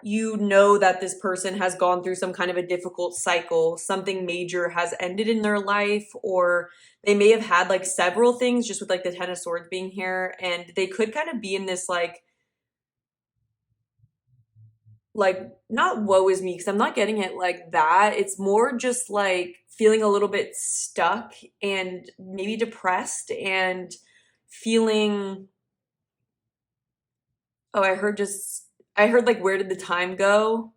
you know that this person has gone through some kind of a difficult cycle. Something major has ended in their life, or they may have had like several things, just with like the Ten of Swords being here, and they could kind of be in this like not woe is me, because I'm not getting it like that. It's more just like feeling a little bit stuck and maybe depressed and feeling, I heard like, where did the time go?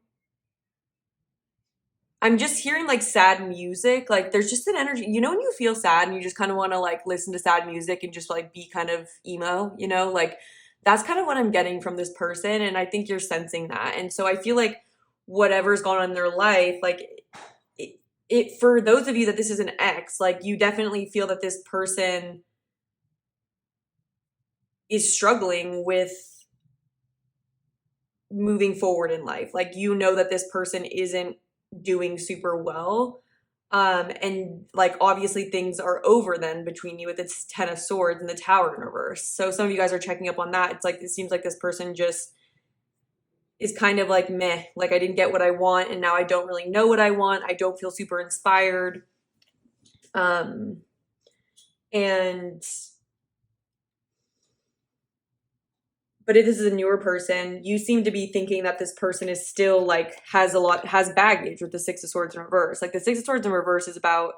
I'm just hearing like sad music. Like there's just an energy, you know, when you feel sad and you just kind of want to like listen to sad music and just like be kind of emo, you know, like that's kind of what I'm getting from this person. And I think you're sensing that. And so I feel like whatever's gone on in their life, like it for those of you that this is an ex, like you definitely feel that this person is struggling with moving forward in life. Like, you know that this person isn't doing super well. And like, obviously things are over then between you with its Ten of Swords and the Tower in reverse. So some of you guys are checking up on that. It's like, it seems like this person just is kind of like, meh, like I didn't get what I want and now I don't really know what I want. I don't feel super inspired. But if this is a newer person, you seem to be thinking that this person is still like has baggage with the Six of Swords in reverse. Like the Six of Swords in reverse is about,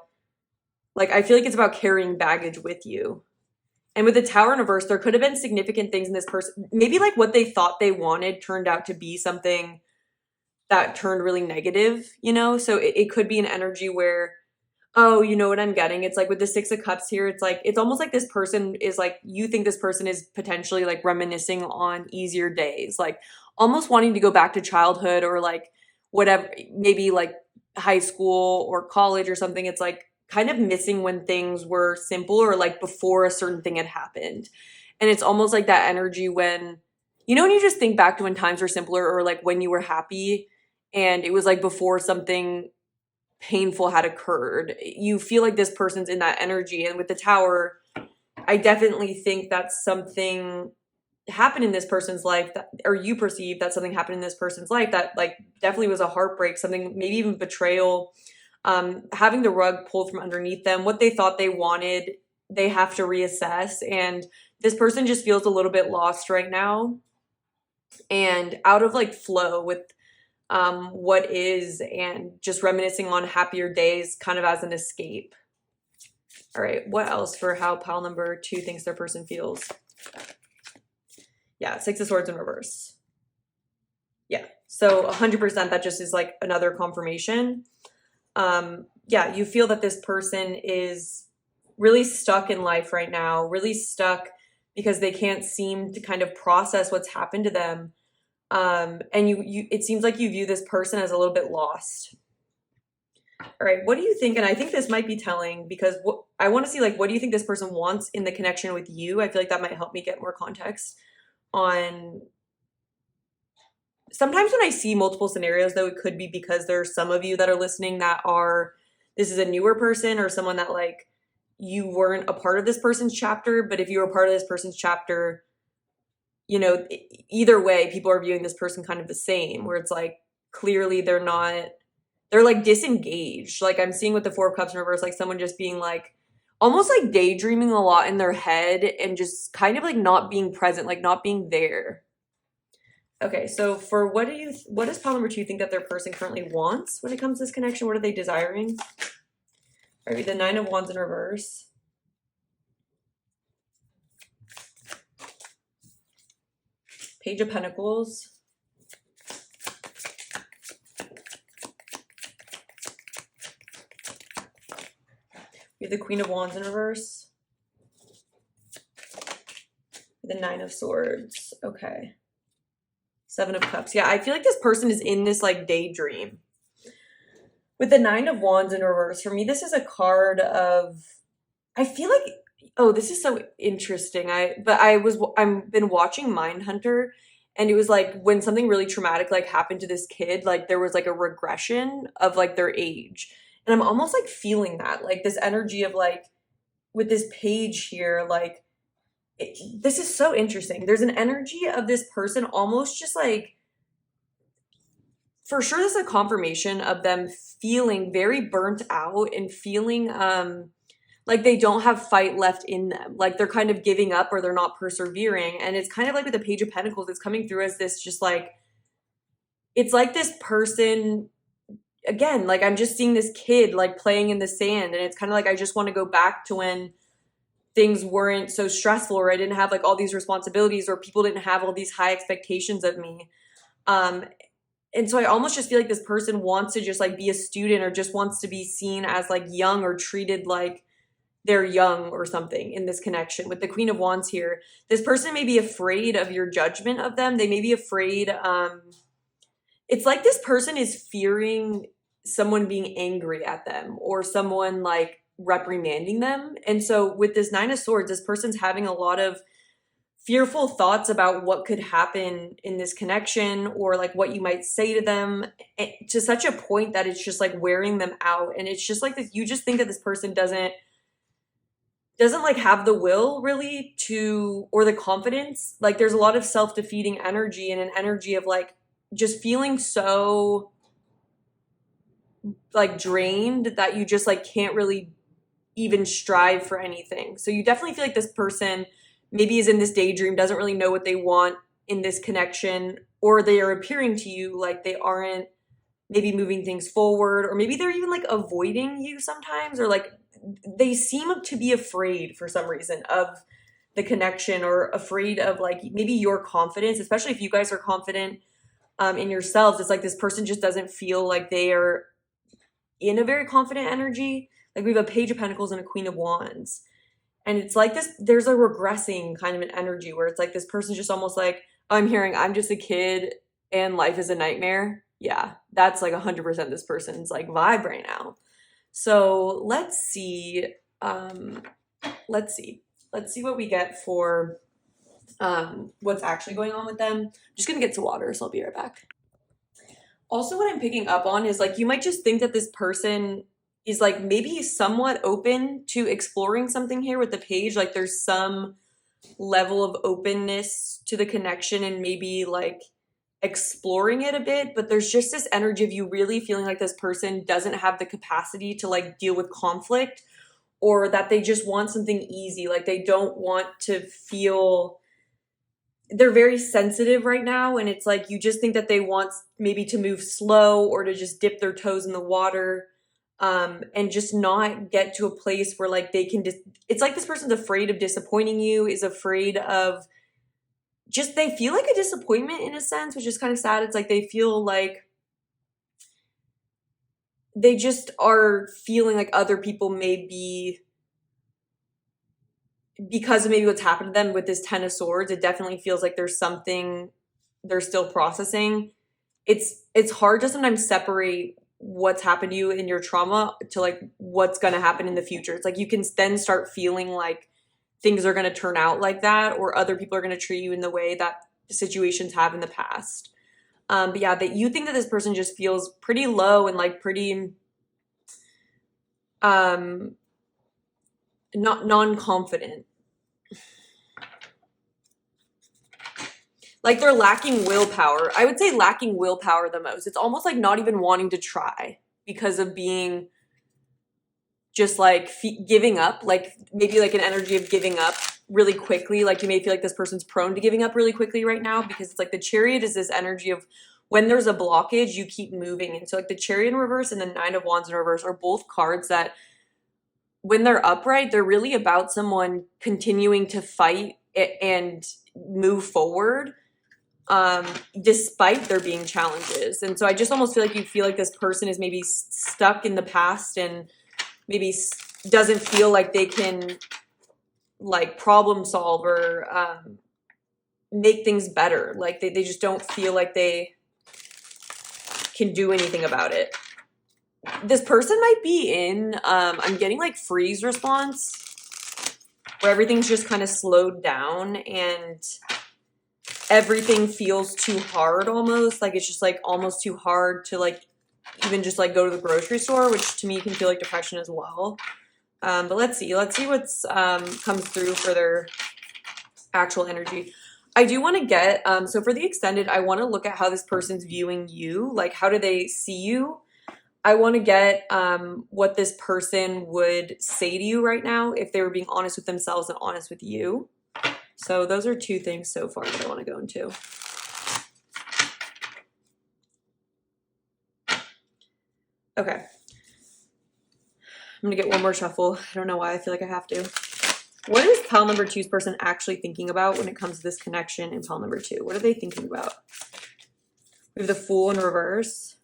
like, I feel like it's about carrying baggage with you. And with the Tower in reverse, there could have been significant things in this person. Maybe like what they thought they wanted turned out to be something that turned really negative, you know? So it could be an energy where, oh, you know what I'm getting? It's like with the Six of Cups here, it's like, it's almost like this person is like, you think this person is potentially like reminiscing on easier days, like almost wanting to go back to childhood or like whatever, maybe like high school or college or something. It's like kind of missing when things were simple or like before a certain thing had happened. And it's almost like that energy when, you know, when you just think back to when times were simpler or like when you were happy and it was like before something painful had occurred. You feel like this person's in that energy. And with the Tower, I definitely think that something happened in this person's life that, or you perceive that something happened in this person's life that like definitely was a heartbreak, something, maybe even betrayal, having the rug pulled from underneath them. What they thought they wanted, they have to reassess. And this person just feels a little bit lost right now and out of like flow with what is, and just reminiscing on happier days kind of as an escape. All right, what else for how pile number 2 thinks their person feels? Yeah, Six of Swords in reverse. Yeah, so 100% that just is like another confirmation. yeah, you feel that this person is really stuck in life right now, really stuck because they can't seem to kind of process what's happened to them. And it seems like you view this person as a little bit lost. All right, what do you think? And I think this might be telling because I want to see, like, what do you think this person wants in the connection with you? I feel like that might help me get more context on. Sometimes when I see multiple scenarios, though, it could be because there are some of you that are listening that are, this is a newer person or someone that, like, you weren't a part of this person's chapter, but if you were a part of this person's chapter, you know, either way, people are viewing this person kind of the same, where it's like, clearly they're not, they're like disengaged. Like I'm seeing with the Four of Cups in reverse, like someone just being like, almost like daydreaming a lot in their head and just kind of like not being present, like not being there. Okay, so for what does pile number 2 think that their person currently wants when it comes to this connection? What are they desiring? All right, the Nine of Wands in reverse. Page of Pentacles. We have the Queen of Wands in reverse. The Nine of Swords. Okay. Seven of Cups. Yeah, I feel like this person is in this like daydream. With the Nine of Wands in reverse, for me, this is a card of, I feel like, oh, this is so interesting. I've been watching Mindhunter, and it was like when something really traumatic like happened to this kid, like there was like a regression of like their age. And I'm almost like feeling that, like this energy of like, with this page here, like, this is so interesting. There's an energy of this person almost just like, for sure, this is a confirmation of them feeling very burnt out and feeling like they don't have fight left in them. Like they're kind of giving up or they're not persevering. And it's kind of like with the Page of Pentacles, it's coming through as this just like, it's like this person, again, like I'm just seeing this kid like playing in the sand. And it's kind of like, I just want to go back to when things weren't so stressful, or I didn't have like all these responsibilities, or people didn't have all these high expectations of me. And so I almost just feel like this person wants to just like be a student, or just wants to be seen as like young, or treated like they're young or something in this connection. With the Queen of Wands here, this person may be afraid of your judgment of them. They may be afraid. It's like this person is fearing someone being angry at them, or someone like reprimanding them. And so with this Nine of Swords, this person's having a lot of fearful thoughts about what could happen in this connection, or like what you might say to them, to such a point that it's just like wearing them out. And it's just like this, you just think that this person doesn't like have the will really to, or the confidence. Like there's a lot of self-defeating energy, and an energy of like just feeling so like drained that you just like can't really even strive for anything. So you definitely feel like this person maybe is in this daydream, doesn't really know what they want in this connection, or they are appearing to you like they aren't maybe moving things forward, or maybe they're even like avoiding you sometimes, or like they seem to be afraid for some reason of the connection, or afraid of like maybe your confidence, especially if you guys are confident in yourselves. It's like this person just doesn't feel like they are in a very confident energy. Like we have a Page of Pentacles and a Queen of Wands. And it's like this, there's a regressing kind of an energy where it's like this person's just almost like, oh, I'm hearing I'm just a kid and life is a nightmare. Yeah, that's like 100% this person's like vibe right now. So let's see. Let's see what we get for what's actually going on with them. I'm just gonna get to water, so I'll be right back. Also, what I'm picking up on is like, you might just think that this person is like maybe somewhat open to exploring something here with the page. Like there's some level of openness to the connection and maybe like exploring it a bit, but there's just this energy of you really feeling like this person doesn't have the capacity to like deal with conflict, or that they just want something easy. Like they don't want to feel, they're very sensitive right now, and it's like you just think that they want maybe to move slow, or to just dip their toes in the water, and just not get to a place where like they can it's like this person's afraid of disappointing you, is afraid of just, they feel like a disappointment in a sense, which is kind of sad. It's like they feel like they just are feeling like other people may be, because of maybe what's happened to them with this Ten of Swords, it definitely feels like there's something they're still processing. It's hard to sometimes separate what's happened to you in your trauma to like what's going to happen in the future. It's like you can then start feeling like things are going to turn out like that, or other people are going to treat you in the way that situations have in the past. But yeah, that you think that this person just feels pretty low and like pretty not non-confident. Like they're lacking willpower. I would say lacking willpower the most. It's almost like not even wanting to try because of being just like giving up, like maybe like an energy of giving up really quickly. Like you may feel like this person's prone to giving up really quickly right now, because it's like the Chariot is this energy of when there's a blockage, you keep moving. And so like the Chariot in reverse and the Nine of Wands in reverse are both cards that when they're upright, they're really about someone continuing to fight and move forward despite there being challenges. And so I just almost feel like you feel like this person is maybe stuck in the past and maybe doesn't feel like they can like problem solve or make things better. Like they just don't feel like they can do anything about it. This person might be in, I'm getting like freeze response where everything's just kind of slowed down and everything feels too hard almost. Like it's just like almost too hard to like even just like go to the grocery store, which to me can feel like depression as well. But let's see what's comes through for their actual energy. I do want to get, so for the extended, I want to look at how this person's viewing you. Like how do they see you? I want to get what this person would say to you right now if they were being honest with themselves and honest with you. So those are two things so far that I want to go into. Okay. I'm going to get one more shuffle. I don't know why I feel like I have to. What is pile number 2's person actually thinking about when it comes to this connection in pile number 2? What are they thinking about? We have the Fool in reverse.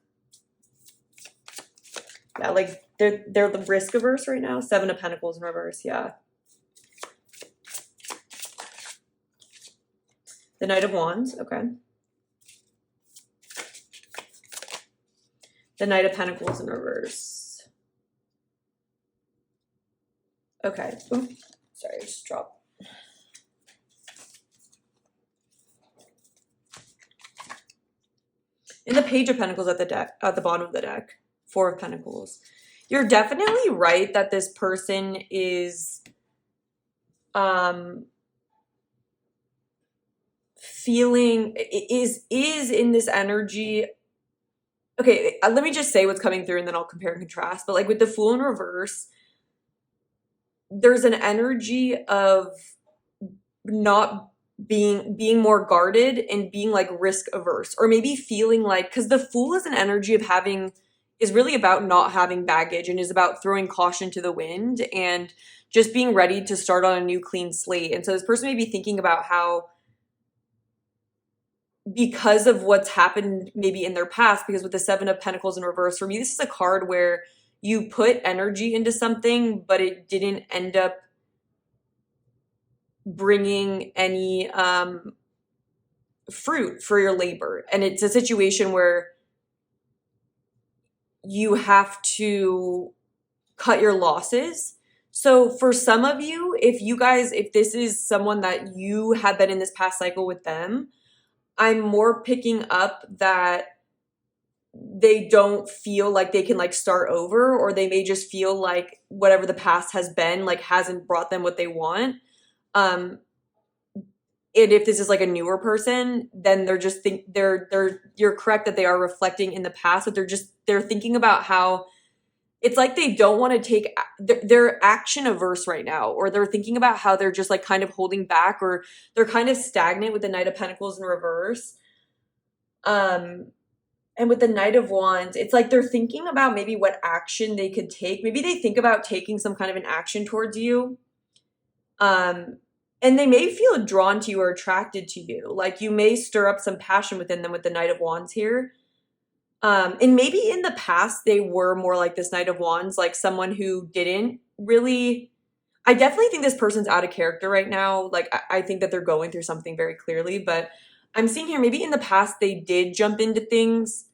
Yeah, like they're the risk averse right now. 7 of Pentacles in reverse, yeah. The Knight of Wands, okay. The Knight of Pentacles in reverse. Okay. Ooh, sorry, I just dropped. In the Page of Pentacles at the bottom of the deck. 4 of Pentacles. You're definitely right that this person is feeling is in this energy. Okay, let me just say what's coming through and then I'll compare and contrast. But like with the Fool in reverse, there's an energy of not being more guarded and being like risk averse, or maybe feeling like, because the Fool is an energy of having, is really about not having baggage and is about throwing caution to the wind and just being ready to start on a new clean slate. And so this person may be thinking about how, because of what's happened maybe in their past, because with the 7 of Pentacles in reverse, for me, this is a card where you put energy into something, but it didn't end up bringing any fruit for your labor. And it's a situation where you have to cut your losses. So for some of you, if this is someone that you have been in this past cycle with them, I'm more picking up that they don't feel like they can like start over, or they may just feel like whatever the past has been like hasn't brought them what they want. And if this is like a newer person, then they're just you're correct that they are reflecting in the past, but they're thinking about how it's like they don't want to take, they're action averse right now, or they're thinking about how they're just like kind of holding back, or they're kind of stagnant with the Knight of Pentacles in reverse. And with the Knight of Wands, it's like they're thinking about maybe what action they could take. Maybe they think about taking some kind of an action towards you. And they may feel drawn to you or attracted to you. Like you may stir up some passion within them with the Knight of Wands here. And maybe in the past they were more like this Knight of Wands, like someone who didn't really. I definitely think this person's out of character right now. Like, I think that they're going through something very clearly, but I'm seeing here maybe in the past they did jump into things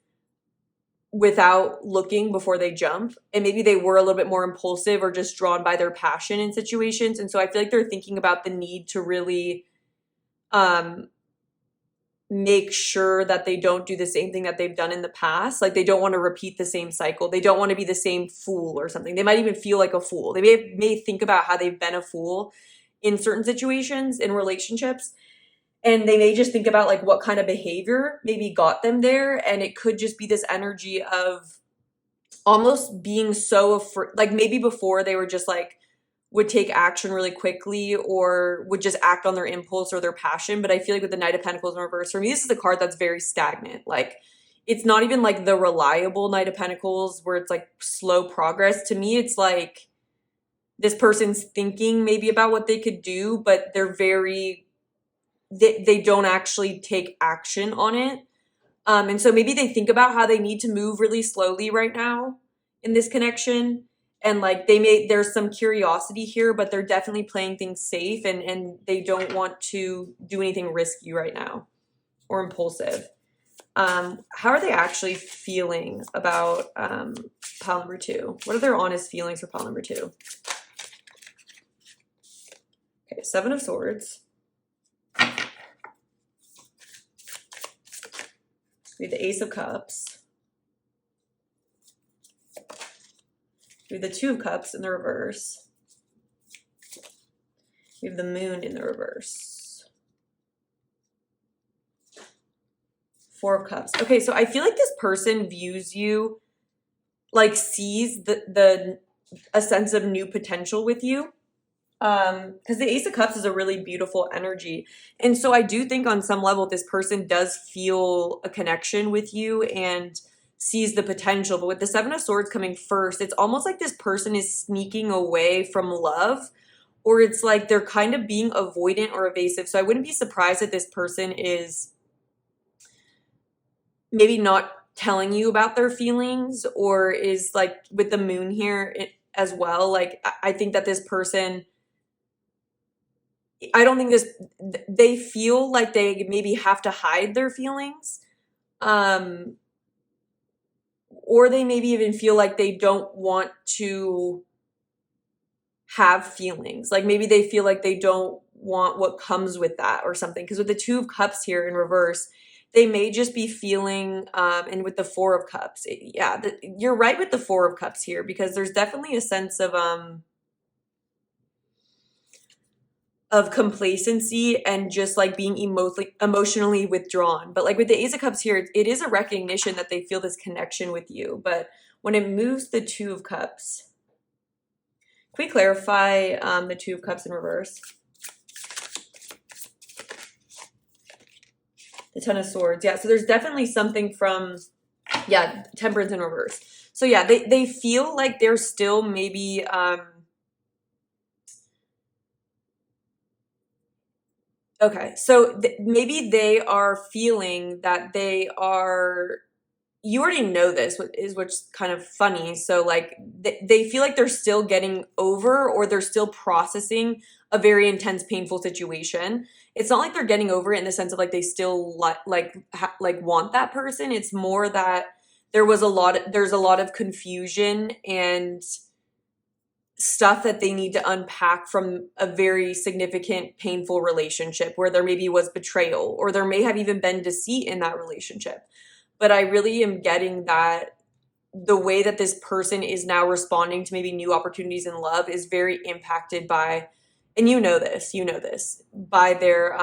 without looking before they jump. And maybe they were a little bit more impulsive or just drawn by their passion in situations. And so I feel like they're thinking about the need to really um, make sure that they don't do the same thing that they've done in the past. Like they don't want to repeat the same cycle. They don't want to be the same fool or something. They might even feel like a fool. They may think about how they've been a fool in certain situations in relationships. And they may just think about like what kind of behavior maybe got them there. And it could just be this energy of almost being so afraid. Like maybe before they were just like, would take action really quickly or would just act on their impulse or their passion. But I feel like with the Knight of Pentacles in reverse, for me, this is a card that's very stagnant. Like it's not even like the reliable Knight of Pentacles where it's like slow progress. To me, it's like this person's thinking maybe about what they could do, but they're they don't actually take action on it. And so maybe they think about how they need to move really slowly right now in this connection. And like there's some curiosity here, but they're definitely playing things safe and they don't want to do anything risky right now or impulsive. How are they actually feeling about pile number 2? What are their honest feelings for pile number 2? Okay, 7 of Swords. We have the Ace of Cups. We have the 2 of Cups in the reverse. We have the Moon in the reverse. 4 of Cups. Okay, so I feel like this person views you, like sees a sense of new potential with you. Because the Ace of Cups is a really beautiful energy. And so I do think on some level this person does feel a connection with you and sees the potential. But with the 7 of Swords coming first, it's almost like this person is sneaking away from love, or it's like they're kind of being avoidant or evasive. So I wouldn't be surprised if this person is maybe not telling you about their feelings, or is like with the Moon here as well. Like I think that this person, I don't think they feel like they maybe have to hide their feelings. Or they maybe even feel like they don't want to have feelings. Like maybe they feel like they don't want what comes with that or something. Because with the 2 of Cups here in reverse, they may just be feeling, and with the 4 of Cups, you're right with the 4 of Cups here, because there's definitely a sense of complacency and just like being emotionally withdrawn. But like with the Ace of Cups here, it is a recognition that they feel this connection with you. But when it moves the 2 of Cups, can we clarify the 2 of Cups in reverse? The 10 of Swords. Yeah, so there's definitely something from, Temperance in reverse. So yeah, they feel like they're still maybe okay, so maybe they are feeling that you already know this, which is kind of funny. So like they feel like they're still getting over, or they're still processing a very intense, painful situation. It's not like they're getting over it in the sense of like they still like want that person. It's more that there's a lot of confusion and stuff that they need to unpack from a very significant, painful relationship where there maybe was betrayal, or there may have even been deceit in that relationship. But I really am getting that the way that this person is now responding to maybe new opportunities in love is very impacted by, and you know this, by their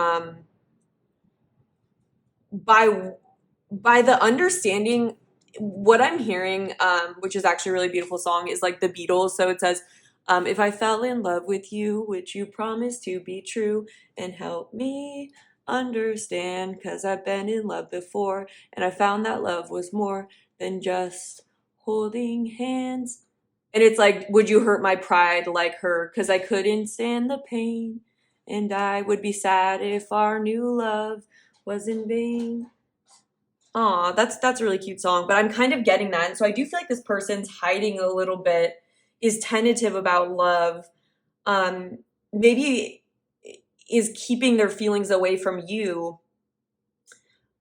by the understanding. What I'm hearing, which is actually a really beautiful song, is like the Beatles. So it says, if I fell in love with you, would you promise to be true and help me understand? Because I've been in love before, and I found that love was more than just holding hands. And it's like, would you hurt my pride like her? Because I couldn't stand the pain, and I would be sad if our new love was in vain. Aw, that's a really cute song, but I'm kind of getting that. And so I do feel like this person's hiding a little bit, is tentative about love, um, maybe is keeping their feelings away from you,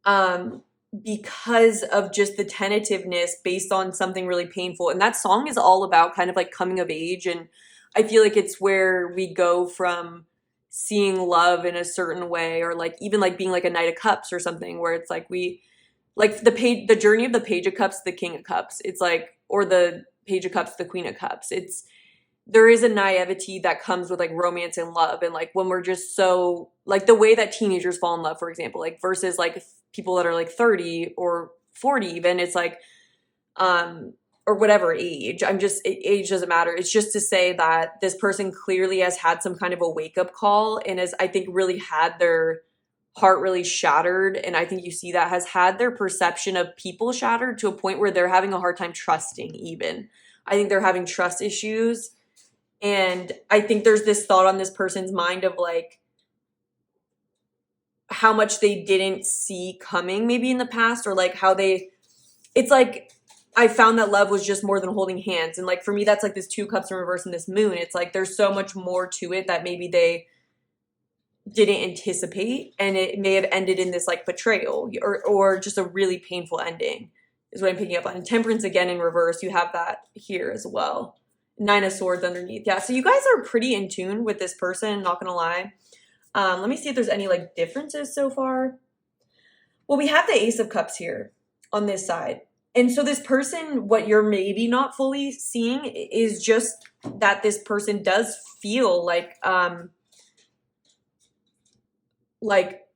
um, because of just the tentativeness based on something really painful. And that song is all about kind of like coming of age. And I feel like it's where we go from seeing love in a certain way, or like even like being like a Knight of Cups or something, where it's like we like the journey of the Page of Cups, the King of Cups. It's like, or the Page of Cups, the Queen of Cups. It's, there is a naivety that comes with like romance and love, and like when we're just so like the way that teenagers fall in love, for example, like versus like people that are like 30 or 40 even. It's like, or whatever age. Age doesn't matter. It's just to say that this person clearly has had some kind of a wake up call, and has, I think, really had their heart really shattered. And I think you see that, has had their perception of people shattered to a point where they're having a hard time trusting even. I think they're having trust issues. And I think there's this thought on this person's mind of like how much they didn't see coming maybe in the past, or like how they, it's like, I found that love was just more than holding hands. And like for me, that's like this 2 cups in reverse and this moon. It's like there's so much more to it that maybe they didn't anticipate, and it may have ended in this like betrayal, or just a really painful ending is what I'm picking up on. And Temperance again in reverse, you have that here as well. 9 of Swords underneath. Yeah, so you guys are pretty in tune with this person, not gonna lie. Let me see if there's any like differences so far. Well, we have the Ace of Cups here on this side. And so this person, what you're maybe not fully seeing is just that this person does feel like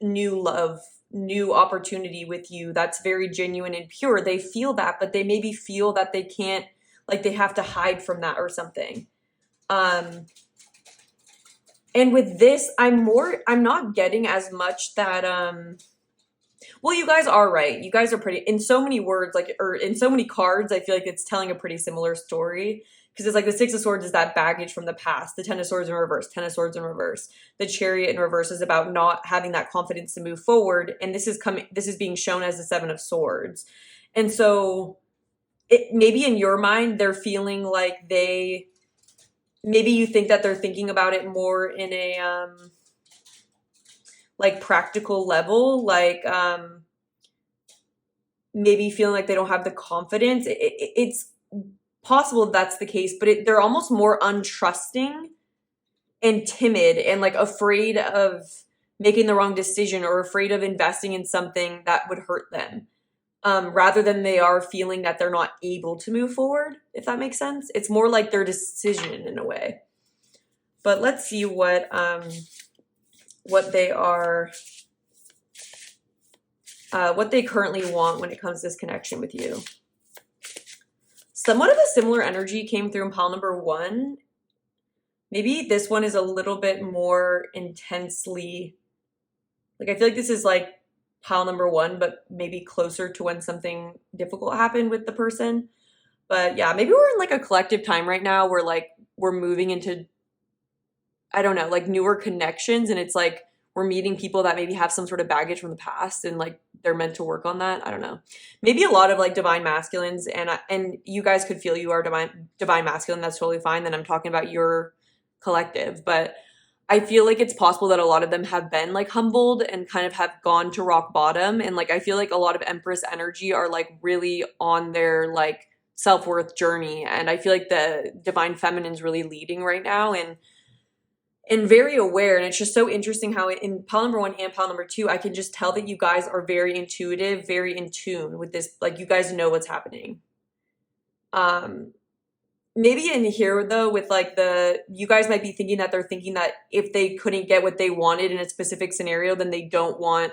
new love, new opportunity with you that's very genuine and pure. They feel that, but they maybe feel that they can't, like they have to hide from that or something. And with this, I'm not getting as much that, well, you guys are right. You guys are pretty, in so many words, like, or in so many cards, I feel like it's telling a pretty similar story. Because it's like the 6 of Swords is that baggage from the past. The 10 of Swords in reverse, 10 of Swords in reverse. The Chariot in reverse is about not having that confidence to move forward. And this is being shown as the 7 of Swords. And so it maybe in your mind, they're feeling like maybe you think that they're thinking about it more in a, like practical level, like, maybe feeling like they don't have the confidence. It's possible that's the case, but they're almost more untrusting and timid and like afraid of making the wrong decision, or afraid of investing in something that would hurt them, rather than they are feeling that they're not able to move forward, if that makes sense. It's more like their decision in a way. But let's see what they are, what they currently want when it comes to this connection with you. Somewhat of a similar energy came through in pile number 1. Maybe this one is a little bit more intensely, like I feel like this is like pile number 1, but maybe closer to when something difficult happened with the person. But yeah, maybe we're in like a collective time right now where like we're moving into, I don't know, like newer connections, and it's like we're meeting people that maybe have some sort of baggage from the past, and like they're meant to work on that. I don't know. Maybe a lot of like divine masculines, and you guys could feel you are divine masculine. That's totally fine. Then I'm talking about your collective, but I feel like it's possible that a lot of them have been like humbled and kind of have gone to rock bottom, and like I feel like a lot of Empress energy are like really on their like self-worth journey, and I feel like the divine feminine's really leading right now, and very aware. And it's just so interesting how in pile number 1 and pile number 2, I can just tell that you guys are very intuitive, very in tune with this. Like you guys know what's happening. Maybe in here though, with like you guys might be thinking that they're thinking that if they couldn't get what they wanted in a specific scenario, then they don't want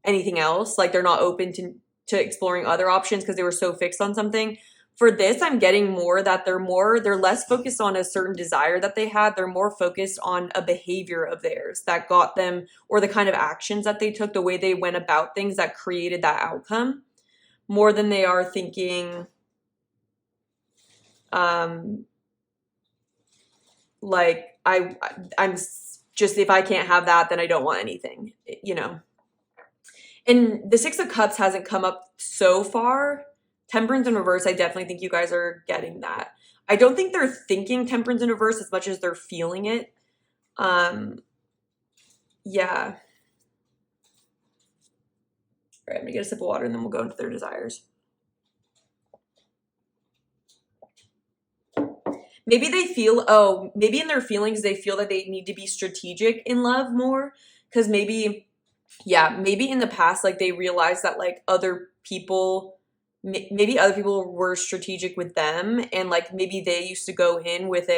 anything else. Like they're not open to exploring other options because they were so fixed on something. For this, I'm getting more that they're less focused on a certain desire that they had. They're more focused on a behavior of theirs that got them, or the kind of actions that they took, the way they went about things that created that outcome, more than they are thinking, like I'm just, if I can't have that, then I don't want anything, you know? And the Six of Cups hasn't come up so far. Temperance in reverse, I definitely think you guys are getting that. I don't think they're thinking temperance in reverse as much as they're feeling it. Yeah. All right, I'm gonna get a sip of water and then we'll go into their desires. Maybe they feel, maybe in their feelings, they feel that they need to be strategic in love more. Because maybe in the past, like they realized that like other people, maybe other people were strategic with them. And like maybe they used to go in with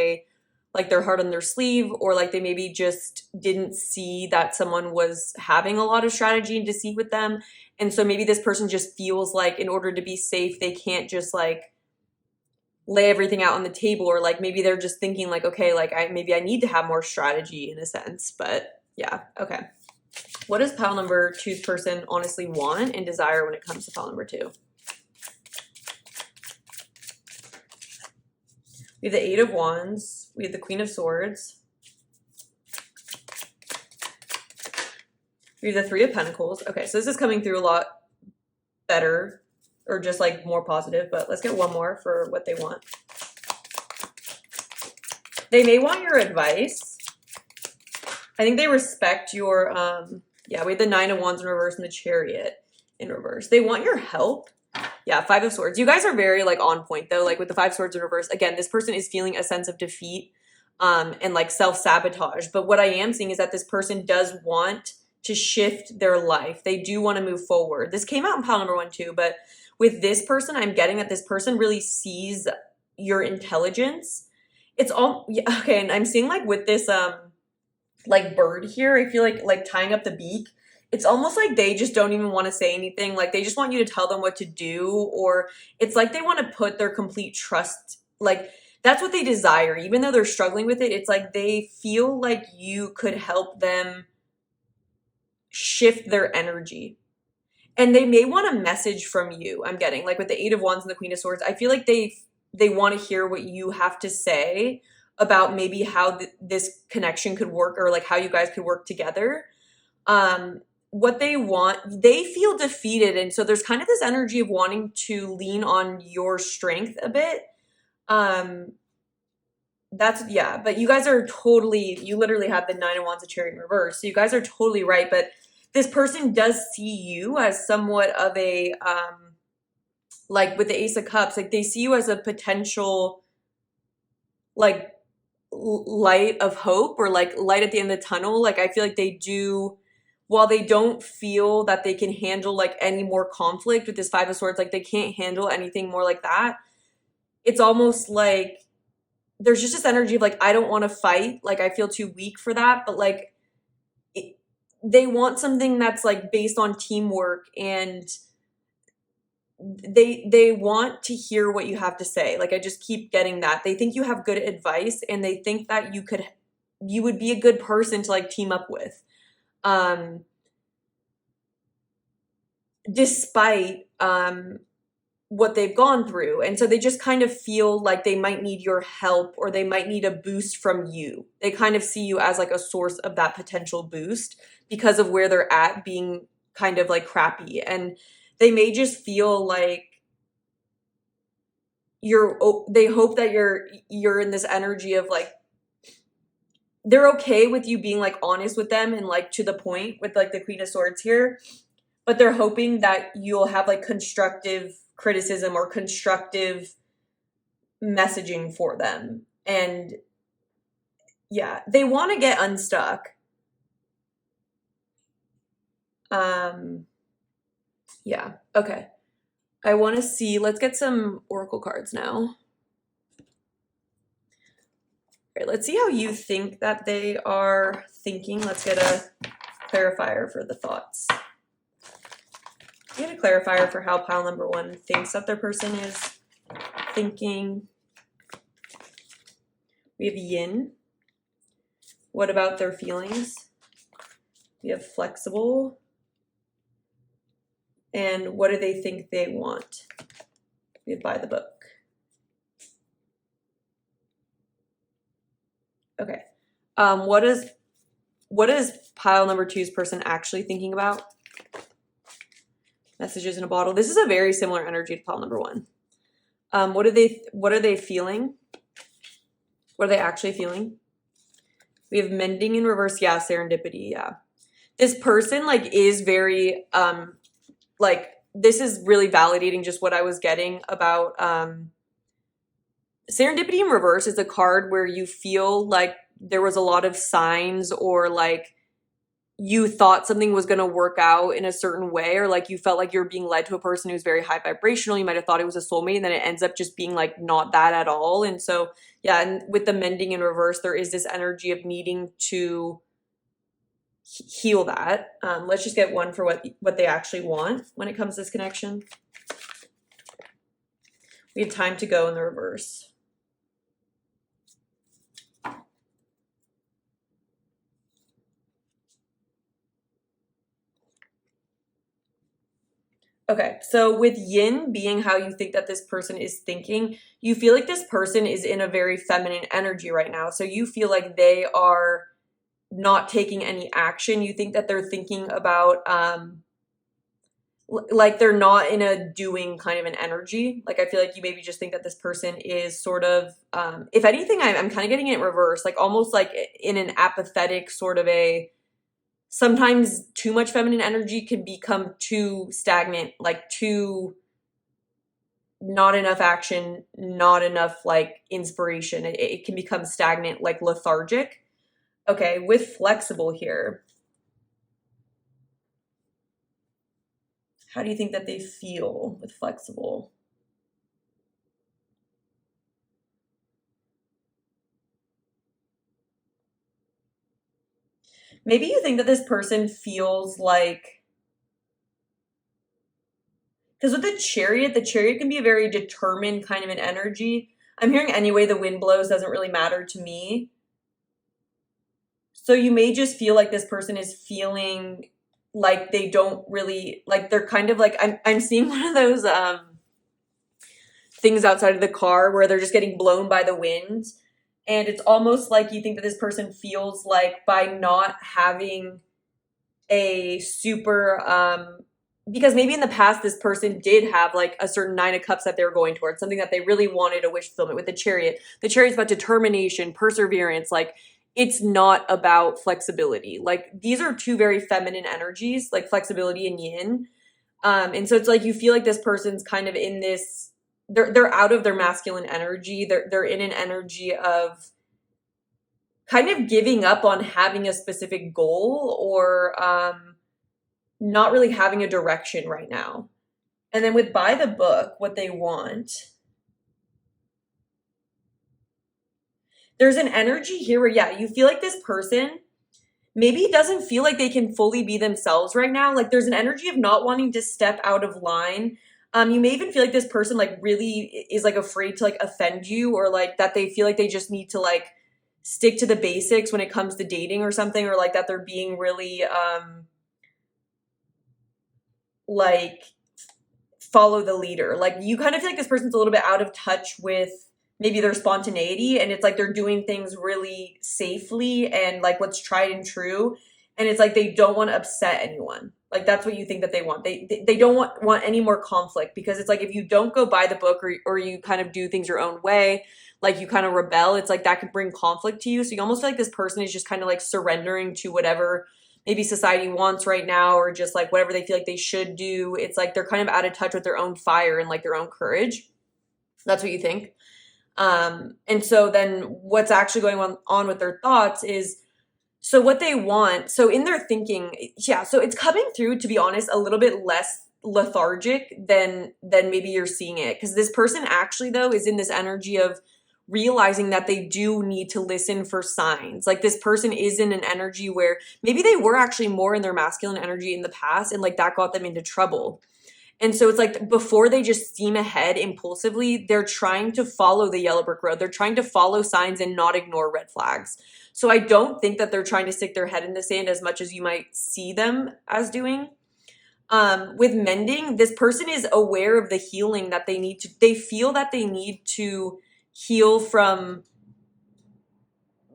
like their heart on their sleeve, or like they maybe just didn't see that someone was having a lot of strategy and deceit with them. And so maybe this person just feels like in order to be safe, they can't just like lay everything out on the table, or like maybe they're just thinking like, okay, like maybe I need to have more strategy in a sense. But yeah, okay. What does pile number 2's person honestly want and desire when it comes to pile number 2? We have the Eight of Wands. We have the Queen of Swords. We have the Three of Pentacles. Okay, so this is coming through a lot better, or just like more positive, but let's get one more for what they want. They may want your advice. I think they respect your, yeah, we have the Nine of Wands in reverse and the Chariot in reverse. They want your help. Yeah, Five of Swords. You guys are very like on point though, like with the Five Swords in reverse. Again, this person is feeling a sense of defeat and like self-sabotage. But what I am seeing is that this person does want to shift their life. They do want to move forward. This came out in pile number 1 too, but with this person, I'm getting that this person really sees your intelligence. It's all, yeah, okay, and I'm seeing like with this like bird here, I feel like tying up the beak, it's almost like they just don't even want to say anything. Like they just want you to tell them what to do, or it's like they want to put their complete trust, like that's what they desire. Even though they're struggling with it, it's like they feel like you could help them shift their energy. And they may want a message from you. I'm getting like with the Eight of Wands and the Queen of Swords, I feel like they want to hear what you have to say about maybe how this connection could work, or like how you guys could work together. What they want, they feel defeated, and so there's kind of this energy of wanting to lean on your strength a bit. That's, yeah, but you guys are totally, you literally have the Nine of Wands, a Chariot in reverse, so you guys are totally right. But this person does see you as somewhat of a like with the Ace of Cups, like they see you as a potential like light of hope, or like light at the end of the tunnel. Like I feel like they do, while they don't feel that they can handle like any more conflict with this Five of Swords, like they can't handle anything more like that. It's almost like there's just this energy of like, I don't want to fight. Like I feel too weak for that. But like they want something that's like based on teamwork, and they want to hear what you have to say. Like I just keep getting that. They think you have good advice, and they think that you would be a good person to like team up with. Despite what they've gone through. And so they just kind of feel like they might need your help, or they might need a boost from you. They kind of see you as like a source of that potential boost because of where they're at, being kind of like crappy. And they may just feel like they hope that you're in this energy of like, they're okay with you being like honest with them and like to the point with like the Queen of Swords here, but they're hoping that you'll have like constructive criticism or constructive messaging for them. And yeah, they want to get unstuck. Yeah, okay. I want to see, let's get some oracle cards now. All right, let's see how you think that they are thinking. Let's get a clarifier for the thoughts. Get a clarifier for how pile number 1 thinks that their person is thinking. We have yin. What about their feelings? We have flexible. And what do they think they want? We have by the book. Okay. What is pile number 2's person actually thinking about? Messages in a bottle. This is a very similar energy to pile number one. What are they feeling? What are they actually feeling? We have mending in reverse. Yeah, serendipity. Yeah. This person like is very like this is really validating just what I was getting about serendipity in reverse is a card where you feel like there was a lot of signs, or like you thought something was going to work out in a certain way, or like you felt like you're being led to a person who's very high vibrational. You might have thought it was a soulmate, and then it ends up just being like not that at all. And so, yeah, and with the mending in reverse, there is this energy of needing to heal that. Let's just get one for what they actually want when it comes to this connection. We have time to go in the reverse. Okay, so with yin being how you think that this person is thinking, you feel like this person is in a very feminine energy right now. So you feel like they are not taking any action. You think that they're thinking about, like they're not in a doing kind of an energy. Like I feel like you maybe just think that this person is sort of, if anything, I'm kind of getting it reversed, like almost like in an apathetic sort of a, sometimes too much feminine energy can become too stagnant, like too not enough action, not enough like inspiration. It can become stagnant, like lethargic. Okay, with flexible here, how do you think that they feel with flexible? Maybe you think that this person feels like, because with the chariot can be a very determined kind of an energy. I'm hearing anyway, the wind blows doesn't really matter to me. So you may just feel like this person is feeling like they don't really, like they're kind of like, I'm seeing one of those things outside of the car where they're just getting blown by the wind. And it's almost like you think that this person feels like by not having a super, because maybe in the past this person did have like a certain 9 of cups that they were going towards, something that they really wanted, a wish fulfillment. With the chariot, the chariot's about determination, perseverance. Like it's not about flexibility. Like these are two very feminine energies, like flexibility and yin. And so it's like you feel like this person's kind of in this, they're out of their masculine energy. They're in an energy of kind of giving up on having a specific goal, or not really having a direction right now. And then with by the book, what they want, there's an energy here where, yeah, you feel like this person maybe doesn't feel like they can fully be themselves right now. Like there's an energy of not wanting to step out of line. You may even feel like this person like really is like afraid to like offend you, or like that they feel like they just need to like stick to the basics when it comes to dating or something, or like that they're being really like follow the leader. Like you kind of feel like this person's a little bit out of touch with maybe their spontaneity, and it's like they're doing things really safely and like what's tried and true, and it's like they don't want to upset anyone. Like that's what you think that they want. They don't want any more conflict, because it's like if you don't go by the book, or you kind of do things your own way, like you kind of rebel, it's like that could bring conflict to you. So you almost feel like this person is just kind of like surrendering to whatever maybe society wants right now, or just like whatever they feel like they should do. It's like they're kind of out of touch with their own fire and like their own courage. That's what you think. And so then what's actually going on with their thoughts is, so what they want, so in their thinking, yeah, so it's coming through, to be honest, a little bit less lethargic than maybe you're seeing it. Because this person actually, though, is in this energy of realizing that they do need to listen for signs. Like this person is in an energy where maybe they were actually more in their masculine energy in the past, and like that got them into trouble. And so it's like before they just steam ahead impulsively, they're trying to follow the yellow brick road. They're trying to follow signs and not ignore red flags. So I don't think that they're trying to stick their head in the sand as much as you might see them as doing. With mending, this person is aware of the healing that they feel that they need to heal from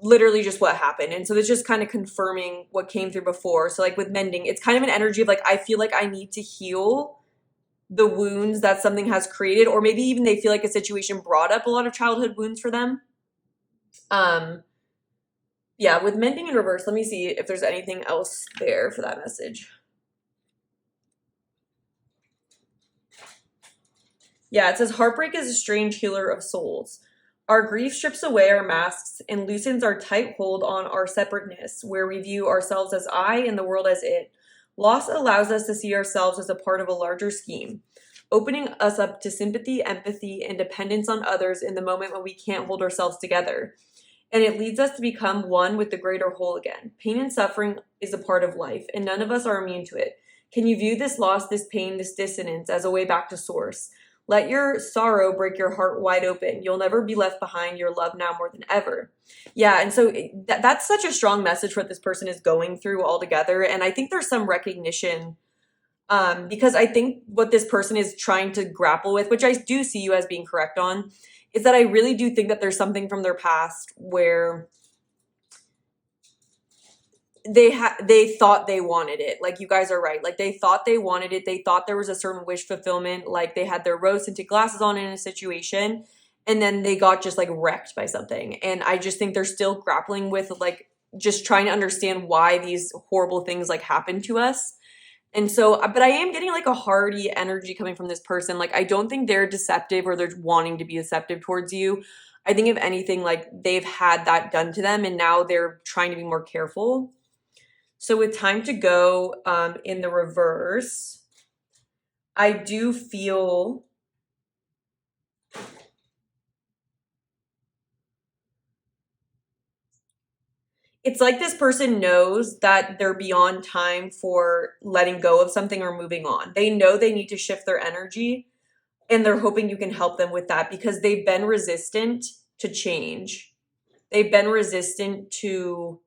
literally just what happened. And so it's just kind of confirming what came through before. So like with mending, it's kind of an energy of like, I feel like I need to heal the wounds that something has created, or maybe even they feel like a situation brought up a lot of childhood wounds for them. Yeah, with mending in reverse, let me see if there's anything else there for that message. Yeah, it says heartbreak is a strange healer of souls. Our grief strips away our masks and loosens our tight hold on our separateness, where we view ourselves as I and the world as it. Loss allows us to see ourselves as a part of a larger scheme, opening us up to sympathy, empathy, and dependence on others in the moment when we can't hold ourselves together. And it leads us to become one with the greater whole again. Pain and suffering is a part of life, and none of us are immune to it. Can you view this loss, this pain, this dissonance as a way back to source? Let your sorrow break your heart wide open. You'll never be left behind. Your love now more than ever. Yeah, and so that's such a strong message for what this person is going through altogether. And I think there's some recognition because I think what this person is trying to grapple with, which I do see you as being correct on, is that I really do think that there's something from their past where they thought they wanted it. Like, you guys are right. Like, they thought they wanted it. They thought there was a certain wish fulfillment. Like, they had their rose tinted glasses on in a situation, and then they got just like wrecked by something. And I just think they're still grappling with like just trying to understand why these horrible things like happen to us. And so, but I am getting like a hardy energy coming from this person. Like, I don't think they're deceptive or they're wanting to be deceptive towards you. I think if anything, like they've had that done to them and now they're trying to be more careful. So with time to go in the reverse, I do feel it's like this person knows that they're beyond time for letting go of something or moving on. They know they need to shift their energy, and they're hoping you can help them with that because they've been resistant to change. They've been resistant to,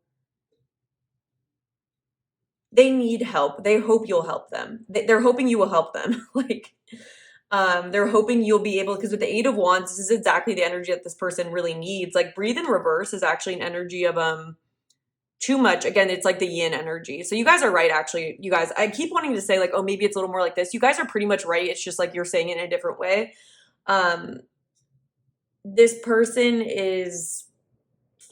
they need help. They hope you'll help them. They're hoping you will help them. Like, they're hoping you'll be able, because with the Eight of Wands, this is exactly the energy that this person really needs. Like, breathe in reverse is actually an energy of, too much. Again, it's like the yin energy. So you guys are right, actually. You guys, I keep wanting to say like, oh, maybe it's a little more like this. You guys are pretty much right. It's just like you're saying it in a different way. This person is,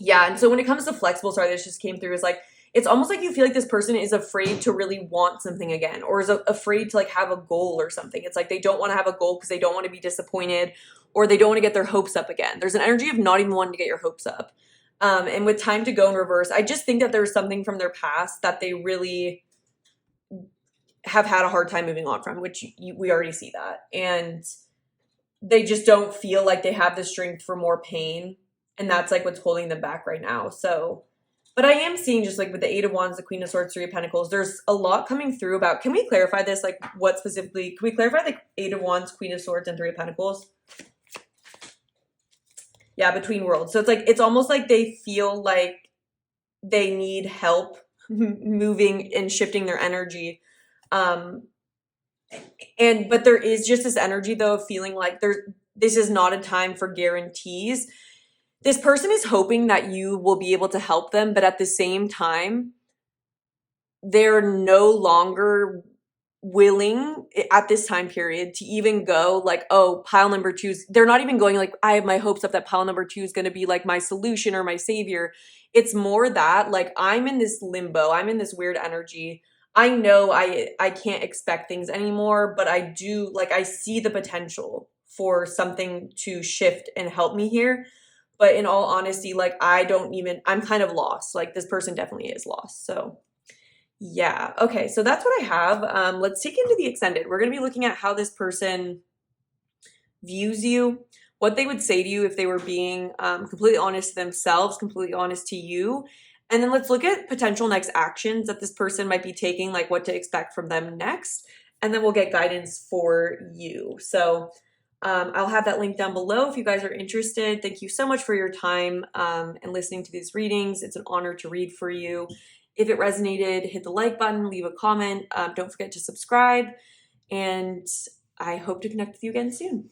yeah. And so when it comes to flexible, sorry, this just came through, is like, it's almost like you feel like this person is afraid to really want something again, or is afraid to like have a goal or something. It's like they don't want to have a goal because they don't want to be disappointed, or they don't want to get their hopes up again. There's an energy of not even wanting to get your hopes up. And with time to go in reverse, I just think that there's something from their past that they really have had a hard time moving on from, which we already see that. And they just don't feel like they have the strength for more pain. And that's like what's holding them back right now. So, but I am seeing just like with the Eight of Wands, the Queen of Swords, Three of Pentacles, there's a lot coming through about, can we clarify this? Like, what specifically, can we clarify the Eight of Wands, Queen of Swords, and Three of Pentacles? Yeah, between worlds. So it's like, it's almost like they feel like they need help moving and shifting their energy. But there is just this energy though of feeling like this is not a time for guarantees. This person is hoping that you will be able to help them, but at the same time, they're no longer willing at this time period to even go like, oh, pile number two's, they're not even going like, I have my hopes up that pile number two is going to be like my solution or my savior. It's more that like, I'm in this limbo, I'm in this weird energy. I know I can't expect things anymore, but I do, like, I see the potential for something to shift and help me here. But in all honesty, like, I'm kind of lost. Like, this person definitely is lost. So yeah. Okay. So that's what I have. Let's take into the extended. We're going to be looking at how this person views you, what they would say to you if they were being completely honest to themselves, completely honest to you. And then let's look at potential next actions that this person might be taking, like what to expect from them next. And then we'll get guidance for you. So I'll have that link down below if you guys are interested. Thank you so much for your time and listening to these readings. It's an honor to read for you. If it resonated, hit the like button, leave a comment. Don't forget to subscribe. And I hope to connect with you again soon.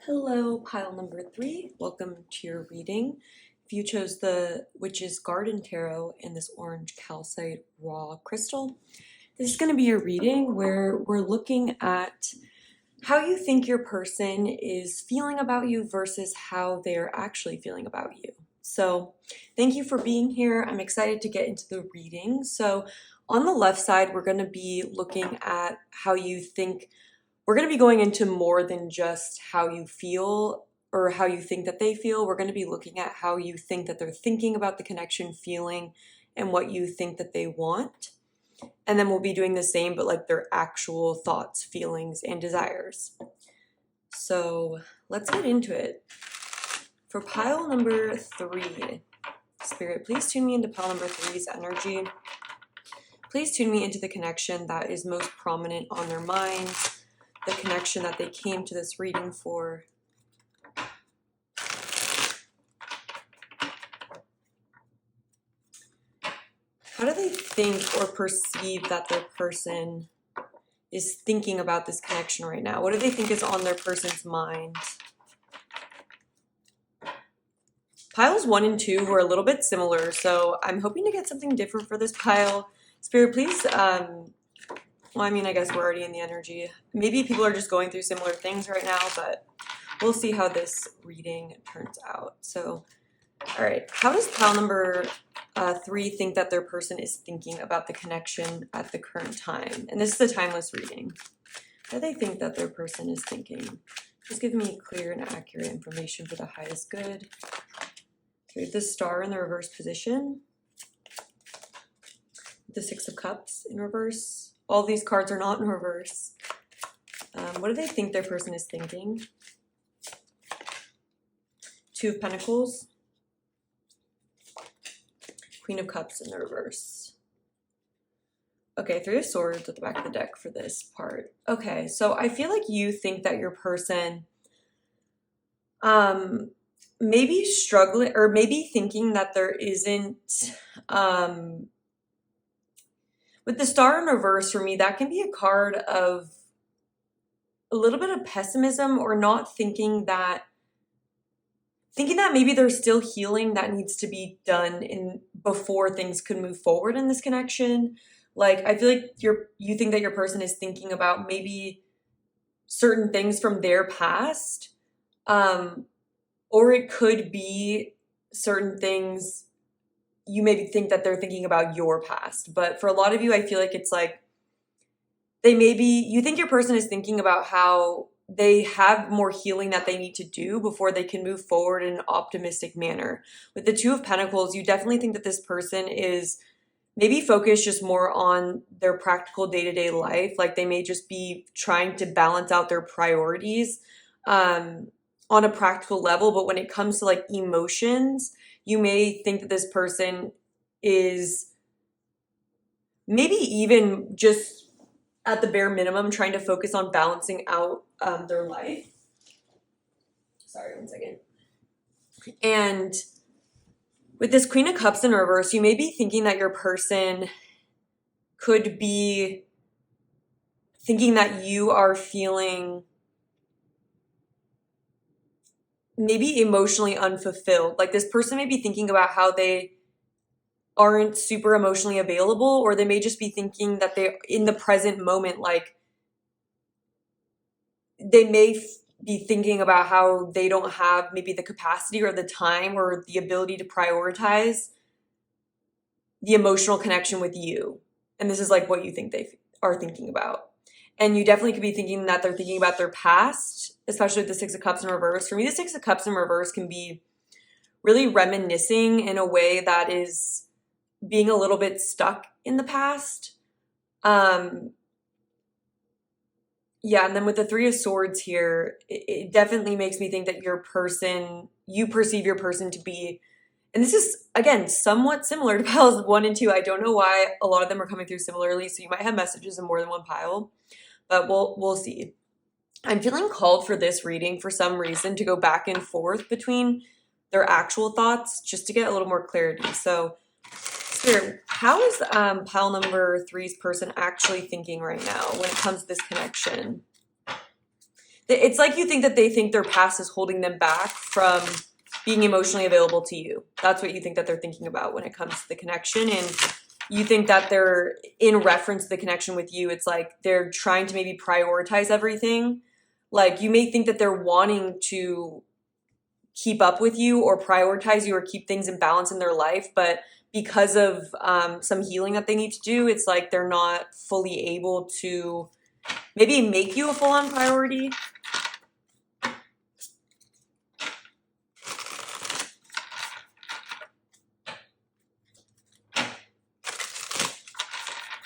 Hello, pile number 3. Welcome to your reading. If you chose the Witch's Garden Tarot in this orange calcite raw crystal, This is going to be a reading where we're looking at how you think your person is feeling about you versus how they're actually feeling about you. So thank you for being here. I'm excited to get into the reading. So on the left side, we're going to be looking at how you think. We're going to be going into more than just how you feel or how you think that they feel. We're going to be looking at how you think that they're thinking about the connection, feeling, and what you think that they want. And then we'll be doing the same, but like their actual thoughts, feelings, and desires. So let's get into it. For pile number 3, Spirit, please tune me into pile number 3's energy. Please tune me into the connection that is most prominent on their minds, the connection that they came to this reading for. How do they think or perceive that their person is thinking about this connection right now? What do they think is on their person's mind? Piles 1 and 2 were a little bit similar, so I'm hoping to get something different for this pile. Spirit, please, well, I mean, I guess we're already in the energy. Maybe people are just going through similar things right now, but we'll see how this reading turns out. So, all right, how does pile number 3 think that their person is thinking about the connection at the current time? And this is a timeless reading. How do they think that their person is thinking? Just give me clear and accurate information for the highest good. We have the Star in the reverse position. The 6 of Cups in reverse. All these cards are not in reverse. What do they think their person is thinking? 2 of Pentacles. Queen of Cups in the reverse. Okay, 3 of Swords at the back of the deck for this part. Okay, so I feel like you think that your person maybe struggling or maybe thinking that there isn't with the Star in reverse, for me, that can be a card of a little bit of pessimism or not thinking that maybe there's still healing that needs to be done before things could move forward in this connection. Like, I feel like you think that your person is thinking about maybe certain things from their past, or it could be certain things you maybe think that they're thinking about your past. But for a lot of you, I feel like it's like you think your person is thinking about how they have more healing that they need to do before they can move forward in an optimistic manner. With the 2 of Pentacles, you definitely think that this person is maybe focused just more on their practical day-to-day life. Like they may just be trying to balance out their priorities on a practical level. But when it comes to like emotions, you may think that this person is maybe even just at the bare minimum trying to focus on balancing out their life. Sorry, one second. And with this Queen of Cups in reverse, you may be thinking that your person could be thinking that you are feeling maybe emotionally unfulfilled. Like this person may be thinking about how they aren't super emotionally available, or they may just be thinking that they in the present moment, like they may be thinking about how they don't have maybe the capacity or the time or the ability to prioritize the emotional connection with you. And this is like what you think they are thinking about. And you definitely could be thinking that they're thinking about their past, especially with the 6 of Cups in reverse. For me, the 6 of Cups in reverse can be really reminiscing in a way that is being a little bit stuck in the past. Yeah, and then with the 3 of Swords here, it definitely makes me think that you perceive your person to be, and this is, again, somewhat similar to piles 1 and 2. I don't know why a lot of them are coming through similarly, so you might have messages in more than one pile, but we'll see. I'm feeling called for this reading for some reason to go back and forth between their actual thoughts just to get a little more clarity. So, Spirit, how is pile number 3's person actually thinking right now when it comes to this connection? It's like you think that they think their past is holding them back from being emotionally available to you. That's what you think that they're thinking about when it comes to the connection. And you think that they're, in reference to the connection with you, it's like they're trying to maybe prioritize everything. Like you may think that they're wanting to keep up with you or prioritize you or keep things in balance in their life, but because of some healing that they need to do, it's like they're not fully able to maybe make you a full-on priority.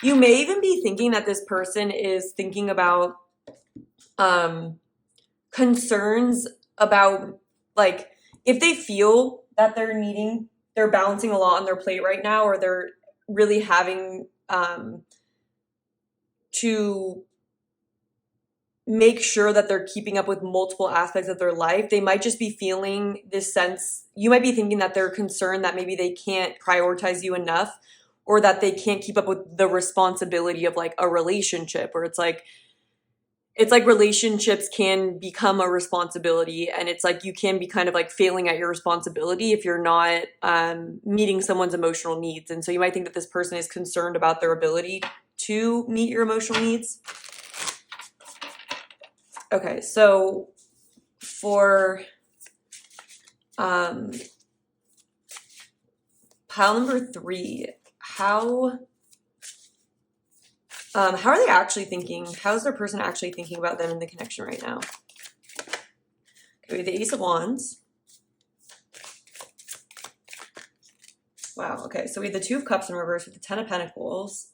You may even be thinking that this person is thinking about concerns about, like, if they feel that they're balancing a lot on their plate right now, or they're really having to make sure that they're keeping up with multiple aspects of their life, they might just be feeling this sense. You might be thinking that they're concerned that maybe they can't prioritize you enough, or that they can't keep up with the responsibility of like a relationship, or it's like relationships can become a responsibility, and it's like you can be kind of like failing at your responsibility if you're not meeting someone's emotional needs. And so you might think that this person is concerned about their ability to meet your emotional needs. Okay, so for pile number 3, how are they actually thinking? How's their person actually thinking about them in the connection right now? Okay, we have the Ace of Wands. Wow, okay, so we have the Two of Cups in reverse with the Ten of Pentacles.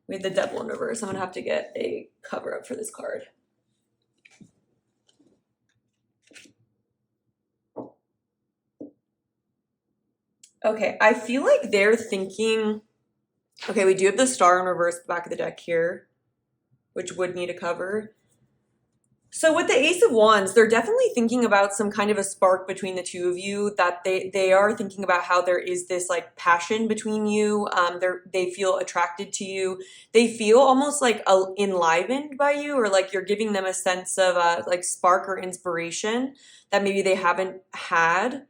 We have the Devil in reverse. I'm going to have to get a cover up for this card. Okay, I feel like they're thinking... Okay, we do have the Star in reverse at the back of the deck here, which would need a cover. So with the Ace of Wands, they're definitely thinking about some kind of a spark between the two of you, that they are thinking about how there is this like passion between you. They feel attracted to you. They feel almost like enlivened by you, or like you're giving them a sense of like spark or inspiration that maybe they haven't had,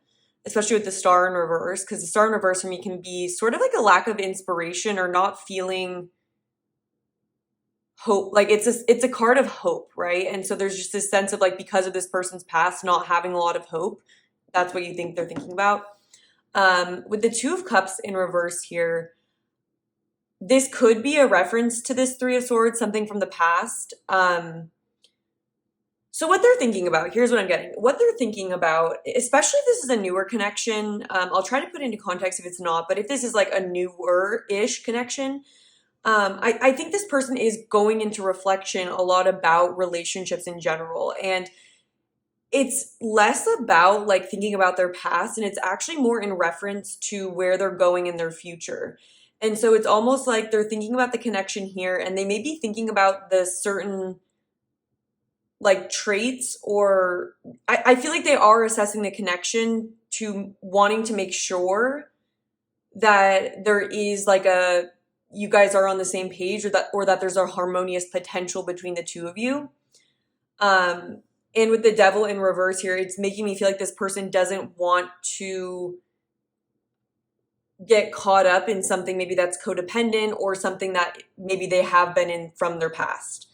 especially with the Star in reverse, because the Star in reverse for me can be sort of like a lack of inspiration or not feeling hope. Like it's a card of hope, right? And so there's just this sense of like, because of this person's past not having a lot of hope, that's what you think they're thinking about. With the Two of Cups in reverse here, this could be a reference to this Three of Swords, something from the past. So what they're thinking about, here's what I'm getting. What they're thinking about, especially if this is a newer connection, I'll try to put it into context if it's not, but if this is like a newer-ish connection, I think this person is going into reflection a lot about relationships in general. And it's less about like thinking about their past, and it's actually more in reference to where they're going in their future. And so it's almost like they're thinking about the connection here, and they may be thinking about the certain like traits, or I feel like they are assessing the connection to wanting to make sure that there is like you guys are on the same page, or that there's a harmonious potential between the two of you. And with the Devil in reverse here, it's making me feel like this person doesn't want to get caught up in something maybe that's codependent, or something that maybe they have been in from their past.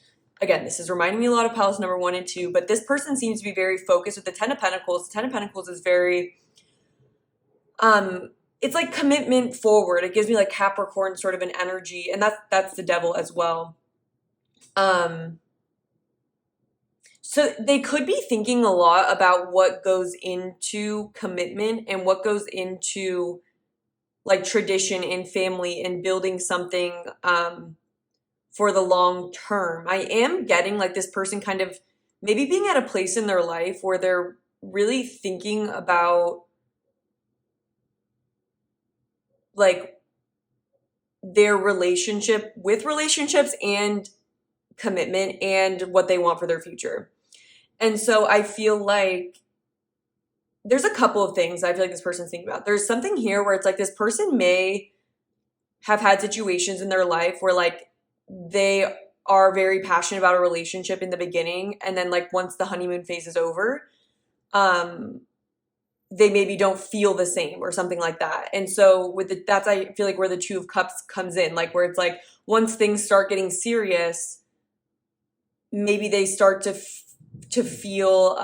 Again, this is reminding me a lot of Palace number 1 and 2, but this person seems to be very focused with the Ten of Pentacles. The Ten of Pentacles is very it's like commitment forward. It gives me like Capricorn sort of an energy, and that's the Devil as well. So they could be thinking a lot about what goes into commitment and what goes into like tradition and family and building something for the long term. I am getting like this person kind of maybe being at a place in their life where they're really thinking about like their relationship with relationships and commitment and what they want for their future. And so I feel like there's a couple of things I feel like this person's thinking about. There's something here where it's like this person may have had situations in their life where like they are very passionate about a relationship in the beginning, and then like once the honeymoon phase is over, they maybe don't feel the same or something like that. And so with that's, I feel like, where the Two of Cups comes in, like where it's like once things start getting serious, maybe they start to feel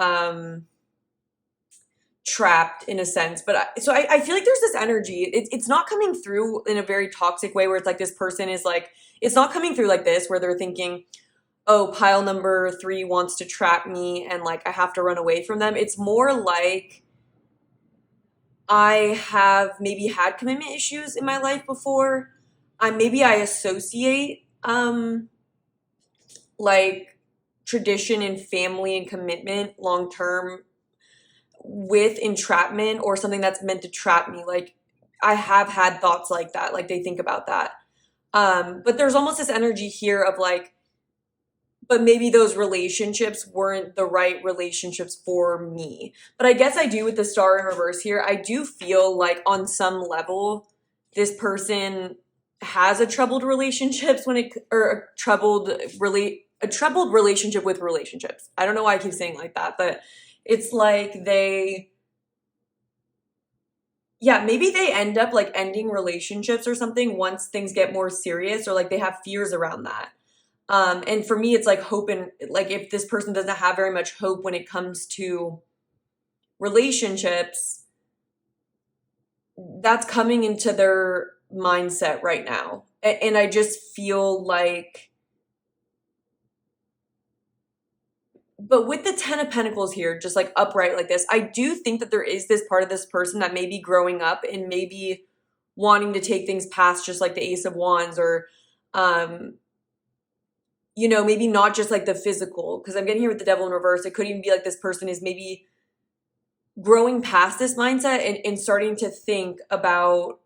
trapped in a sense. But I feel like there's this energy. It's not coming through in a very toxic way where it's like this person is like, it's not coming through like this where they're thinking, oh, pile number 3 wants to trap me and like I have to run away from them. It's more like I have maybe had commitment issues in my life before. Maybe I associate like tradition and family and commitment long term with entrapment or something that's meant to trap me. Like I have had thoughts like that, like they think about that. But there's almost this energy here of like, but maybe those relationships weren't the right relationships for me. But I guess I do with the Star in reverse here. I do feel like on some level, this person has a troubled relationships or a troubled relationship with relationships. I don't know why I keep saying like that, but it's like maybe they end up like ending relationships or something once things get more serious, or like they have fears around that. And for me, it's like hope, and like if this person doesn't have very much hope when it comes to relationships, that's coming into their mindset right now. And I just feel like, but with the 10 of Pentacles here, just like upright like this, I do think that there is this part of this person that may be growing up and maybe wanting to take things past just like the Ace of Wands, or, maybe not just like the physical, because I'm getting here with the Devil in reverse. It could even be like this person is maybe growing past this mindset and starting to think about,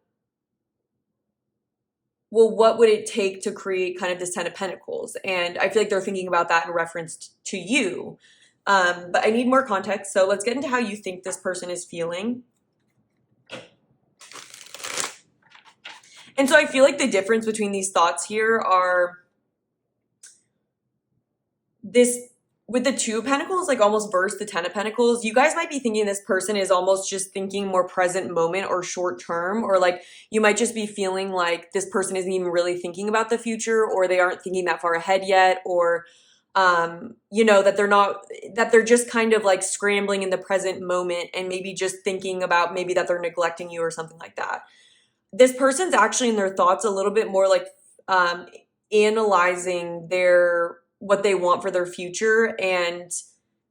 well, what would it take to create kind of this 10 of Pentacles? And I feel like they're thinking about that in reference to you. But I need more context. So let's get into how you think this person is feeling. And so I feel like the difference between these thoughts here are this, with the Two of Pentacles, like almost versus the 10 of Pentacles, you guys might be thinking this person is almost just thinking more present moment or short term, or like you might just be feeling like this person isn't even really thinking about the future, or they aren't thinking that far ahead yet, or that they're just kind of like scrambling in the present moment and maybe just thinking about maybe that they're neglecting you or something like that. This person's actually in their thoughts a little bit more like analyzing what they want for their future, and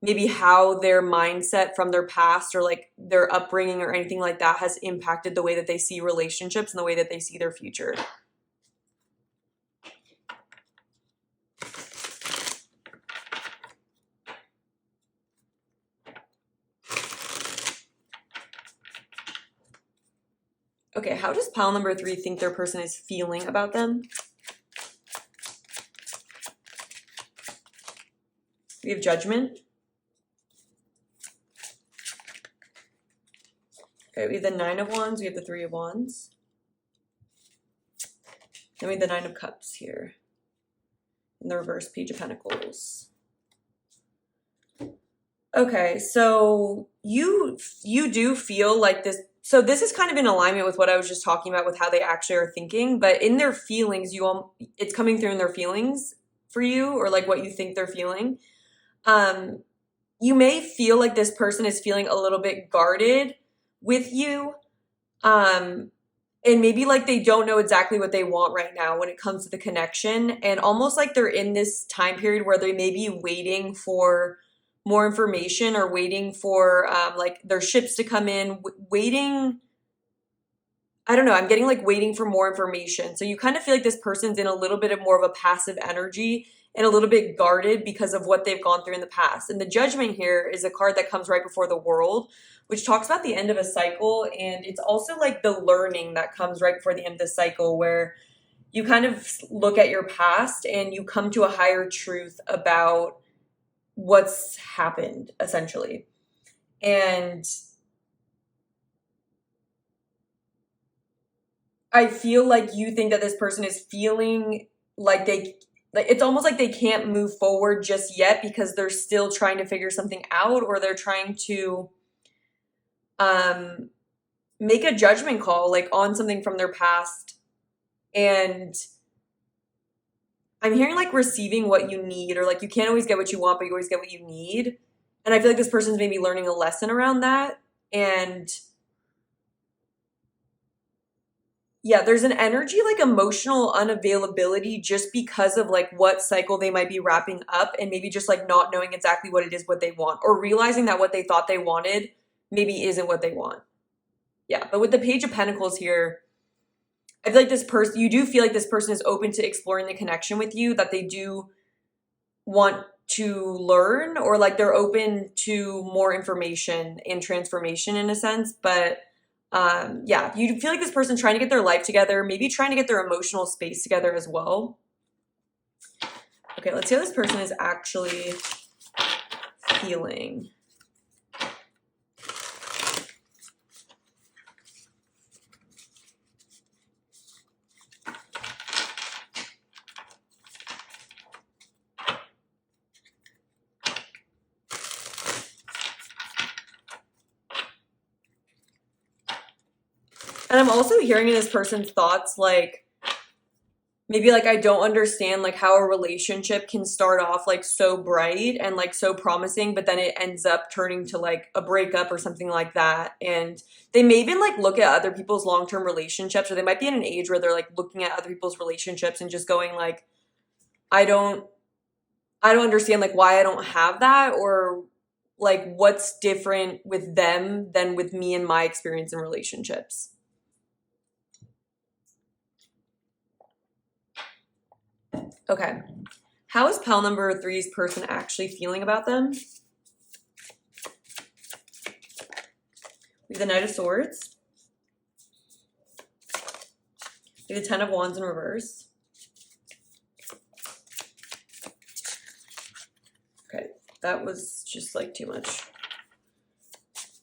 maybe how their mindset from their past or like their upbringing or anything like that has impacted the way that they see relationships and the way that they see their future. Okay, how does pile number 3 think their person is feeling about them? We have Judgment. Okay, we have the 9 of Wands, we have the 3 of Wands. Then we have the 9 of Cups here. And the reverse Page of Pentacles. Okay, so you do feel like this. So this is kind of in alignment with what I was just talking about with how they actually are thinking, but in their feelings, it's coming through in their feelings for you, or like what you think they're feeling. You may feel like this person is feeling a little bit guarded with you. And maybe like they don't know exactly what they want right now when it comes to the connection, and almost like they're in this time period where they may be waiting for more information, or waiting for like their ships to come in, waiting. I don't know. I'm getting like waiting for more information. So you kind of feel like this person's in a little bit of more of a passive energy and a little bit guarded because of what they've gone through in the past. And the Judgment here is a card that comes right before the World, which talks about the end of a cycle. And it's also like the learning that comes right before the end of the cycle, where you kind of look at your past and you come to a higher truth about what's happened, essentially. And I feel like you think that this person is feeling like it's almost like they can't move forward just yet because they're still trying to figure something out, or they're trying to make a judgment call, like, on something from their past. And I'm hearing, like, receiving what you need, or, like, you can't always get what you want, but you always get what you need. And I feel like this person's maybe learning a lesson around that. And yeah, there's an energy, like, emotional unavailability just because of, like, what cycle they might be wrapping up, and maybe just, like, not knowing exactly what it is, what they want, or realizing that what they thought they wanted maybe isn't what they want. Yeah, but with the Page of Pentacles here, I feel like this person, you do feel like this person is open to exploring the connection with you, that they do want to learn, or, like, they're open to more information and transformation in a sense. But yeah, you feel like this person's trying to get their life together, maybe trying to get their emotional space together as well. Okay, let's see how this person is actually feeling. And I'm also hearing in this person's thoughts, like, maybe, like, I don't understand, like, how a relationship can start off, like, so bright and, like, so promising, but then it ends up turning to, like, a breakup or something like that. And they may even, like, look at other people's long-term relationships, or they might be in an age where they're, like, looking at other people's relationships and just going, like, I don't understand, like, why I don't have that, or, like, what's different with them than with me and my experience in relationships. Okay. How is pile number 3's person actually feeling about them? We have the Knight of Swords. We have the Ten of Wands in reverse. Okay, that was just, like, too much.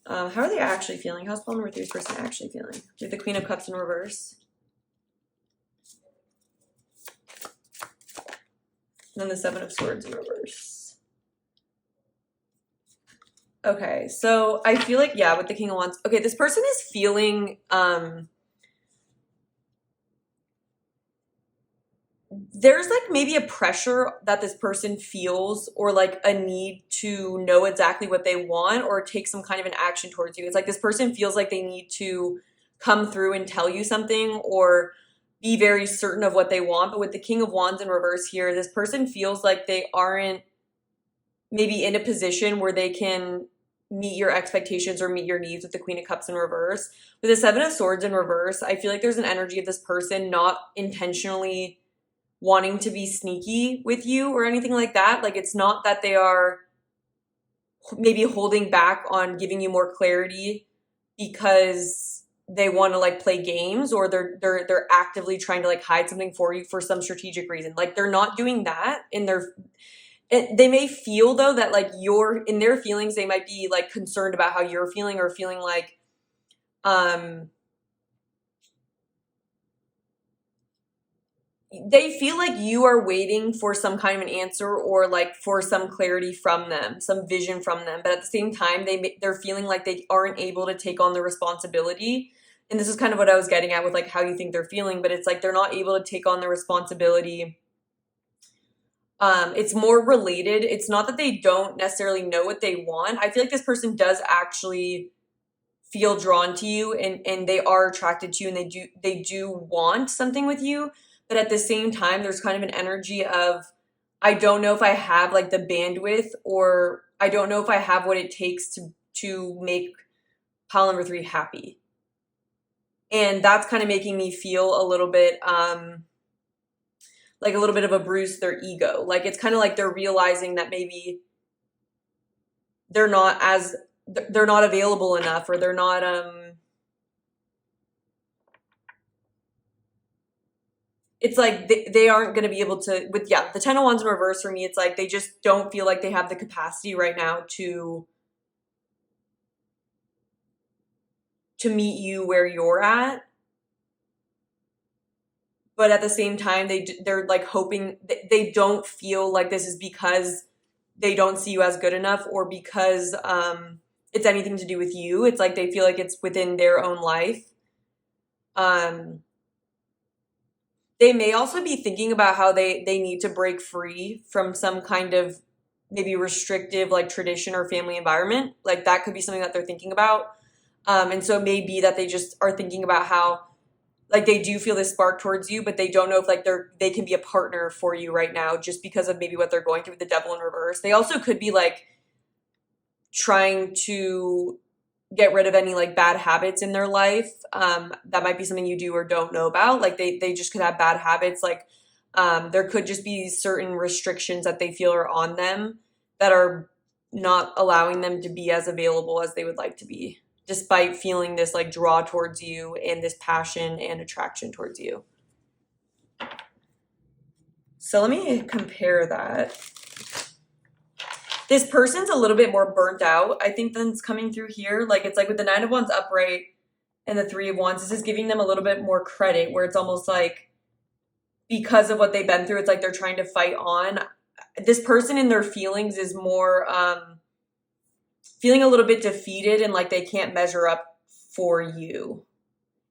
How are they actually feeling? How's pile number 3's person actually feeling? We have the Queen of Cups in reverse. And then the Seven of Swords in reverse. Okay, so I feel like, yeah, with the King of Wands. Okay, this person is feeling, there's, like, maybe a pressure that this person feels, or, like, a need to know exactly what they want, or take some kind of an action towards you. It's like this person feels like they need to come through and tell you something, or be very certain of what they want. But with the King of Wands in reverse here, this person feels like they aren't maybe in a position where they can meet your expectations or meet your needs with the Queen of Cups in reverse. With the Seven of Swords in reverse, I feel like there's an energy of this person not intentionally wanting to be sneaky with you or anything like that. Like, it's not that they are maybe holding back on giving you more clarity because they want to, like, play games, or they're actively trying to, like, hide something for you for some strategic reason. Like, they're not doing that in their, they may feel, though, that, like, you're in their feelings, they might be, like, concerned about how you're feeling, or feeling like they feel like you are waiting for some kind of an answer, or, like, for some clarity from them, some vision from them. But at the same time, they're feeling like they aren't able to take on the responsibility. And this is kind of what I was getting at with, like, how you think they're feeling. But it's like they're not able to take on the responsibility. It's more related. It's not that they don't necessarily know what they want. I feel like this person does actually feel drawn to you, and they are attracted to you, and they do want something with you. But at the same time, there's kind of an energy of, I don't know if I have, like, the bandwidth, or I don't know if I have what it takes to make pile number 3 happy. And that's kind of making me feel a little bit like a little bit of a bruise to their ego. Like, it's kind of like they're realizing that maybe they're not available enough, or they're not it's like they aren't going to be able to, with, yeah, the Ten of Wands in reverse for me, it's like they just don't feel like they have the capacity right now to meet you where you're at. But at the same time, they're like hoping, they don't feel like this is because they don't see you as good enough, or because it's anything to do with you. It's like they feel like it's within their own life. They may also be thinking about how they need to break free from some kind of maybe restrictive like tradition or family environment. Like that could be something that they're thinking about. And so it may be that they just are thinking about how like they do feel this spark towards you, but they don't know if like they can be a partner for you right now just because of maybe what they're going through with the devil in reverse. They also could be like trying to get rid of any like bad habits in their life. That might be something you do or don't know about. Like they just could have bad habits. Like there could just be certain restrictions that they feel are on them that are not allowing them to be as available as they would like to be, despite feeling this like draw towards you and this passion and attraction towards you. So let me compare that. This person's a little bit more burnt out, I think, than it's coming through here. Like it's like with the 9 of Wands upright and the 3 of Wands, this is giving them a little bit more credit, where it's almost like because of what they've been through, it's like they're trying to fight on. This person in their feelings is more feeling a little bit defeated and like they can't measure up for you.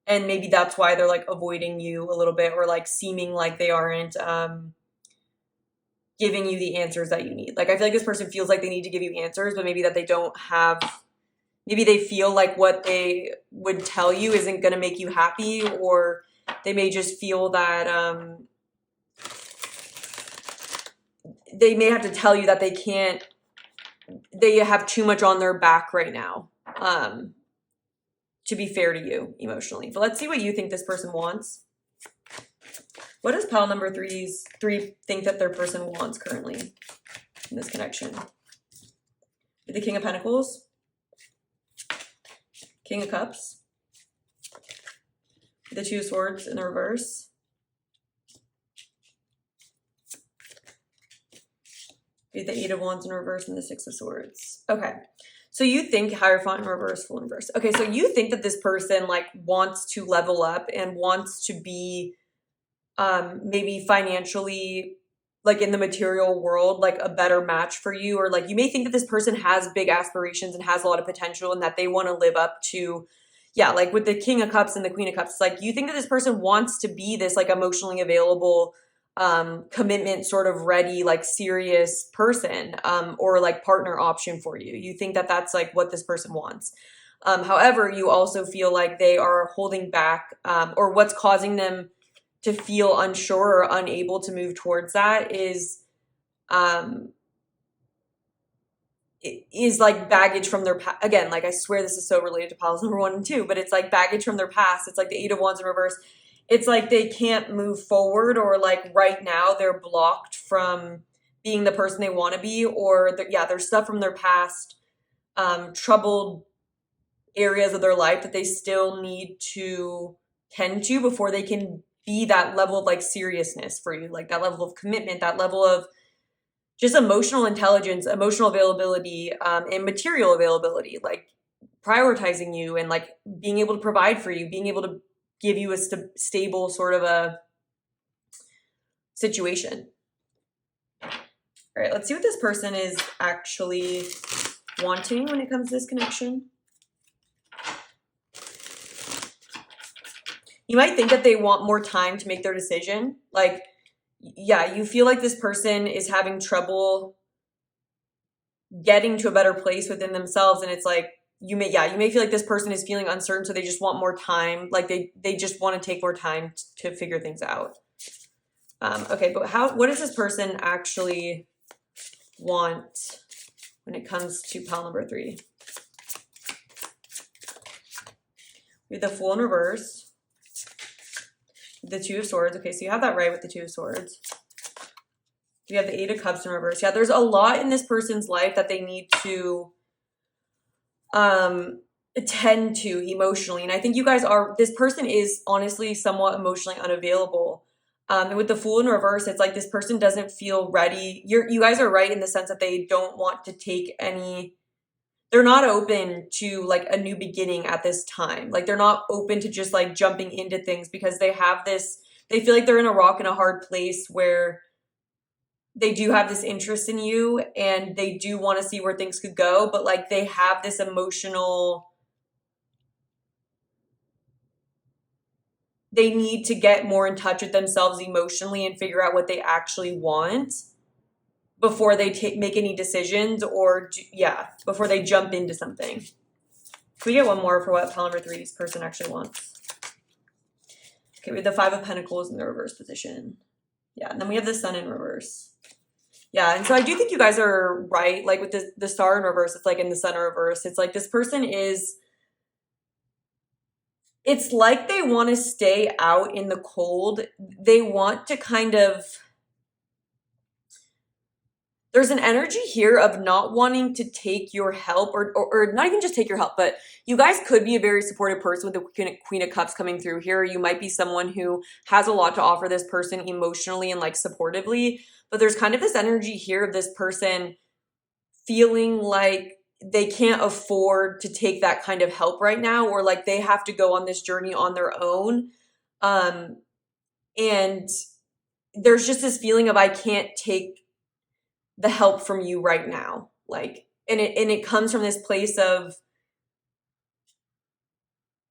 And maybe that's why they're like avoiding you a little bit, or like seeming like they aren't giving you the answers that you need. Like I feel like this person feels like they need to give you answers, but maybe that they don't have, maybe they feel like what they would tell you isn't going to make you happy, or they may just feel that they may have to tell you that they have too much on their back right now to be fair to you emotionally. But let's see what you think this person wants. What does pile number 3 think that their person wants currently in this connection? With the King of Pentacles, King of Cups, the 2 of Swords in the reverse, the 8 of Wands in reverse, and the 6 of Swords. Okay. So you think Hierophant in reverse, Fool in reverse. Okay, so you think that this person like wants to level up and wants to be maybe financially, like in the material world, like a better match for you. Or like you may think that this person has big aspirations and has a lot of potential and that they want to live up to, yeah, like with the King of Cups and the Queen of Cups, like you think that this person wants to be this like emotionally available, commitment sort of ready, like serious person, or like partner option for you. You think that that's like what this person wants. However, you also feel like they are holding back, or what's causing them to feel unsure or unable to move towards that is like baggage from their past. Again, like I swear this is so related to piles number 1 and 2, but it's like baggage from their past. It's like the 8 of Wands in reverse. It's like they can't move forward, or like right now they're blocked from being the person they want to be, or there's stuff from their past, troubled areas of their life that they still need to tend to before they can be that level of like seriousness for you, like that level of commitment, that level of just emotional intelligence, emotional availability, and material availability, like prioritizing you and like being able to provide for you, being able to give you a stable sort of a situation. All right, let's see what this person is actually wanting when it comes to this connection. You might think that they want more time to make their decision. Like, yeah, you feel like this person is having trouble getting to a better place within themselves. And it's like, you may feel like this person is feeling uncertain. So they just want more time. Like they just want to take more time to figure things out. Okay, but what does this person actually want when it comes to pile number 3? We have the Fool in reverse. The 2 of Swords. Okay, so you have that right with the 2 of Swords. We have the 8 of Cups in reverse. Yeah, there's a lot in this person's life that they need to attend to emotionally. And I think this person is honestly somewhat emotionally unavailable. And with the Fool in reverse, it's like this person doesn't feel ready. You guys are right in the sense that they don't want to take they're not open to like a new beginning at this time. Like they're not open to just like jumping into things because they feel like they're in a rock and a hard place where they do have this interest in you and they do want to see where things could go, but like they have this emotional, they need to get more in touch with themselves emotionally and figure out what they actually want before they make any decisions, or before they jump into something. Can we get one more for what pile number 3's person actually wants? Okay, we have the 5 of Pentacles in the reverse position. Yeah, and then we have the Sun in reverse. Yeah, and so I do think you guys are right. Like with the Star in reverse, it's like in the Sun in reverse. It's like this person is, it's like they want to stay out in the cold. They want to kind of, there's an energy here of not wanting to take your help or not even just take your help, but you guys could be a very supportive person with the Queen of Cups coming through here. You might be someone who has a lot to offer this person emotionally and like supportively, but there's kind of this energy here of this person feeling like they can't afford to take that kind of help right now, or like they have to go on this journey on their own. And there's just this feeling of I can't take the help from you right now. Like, and it comes from this place of,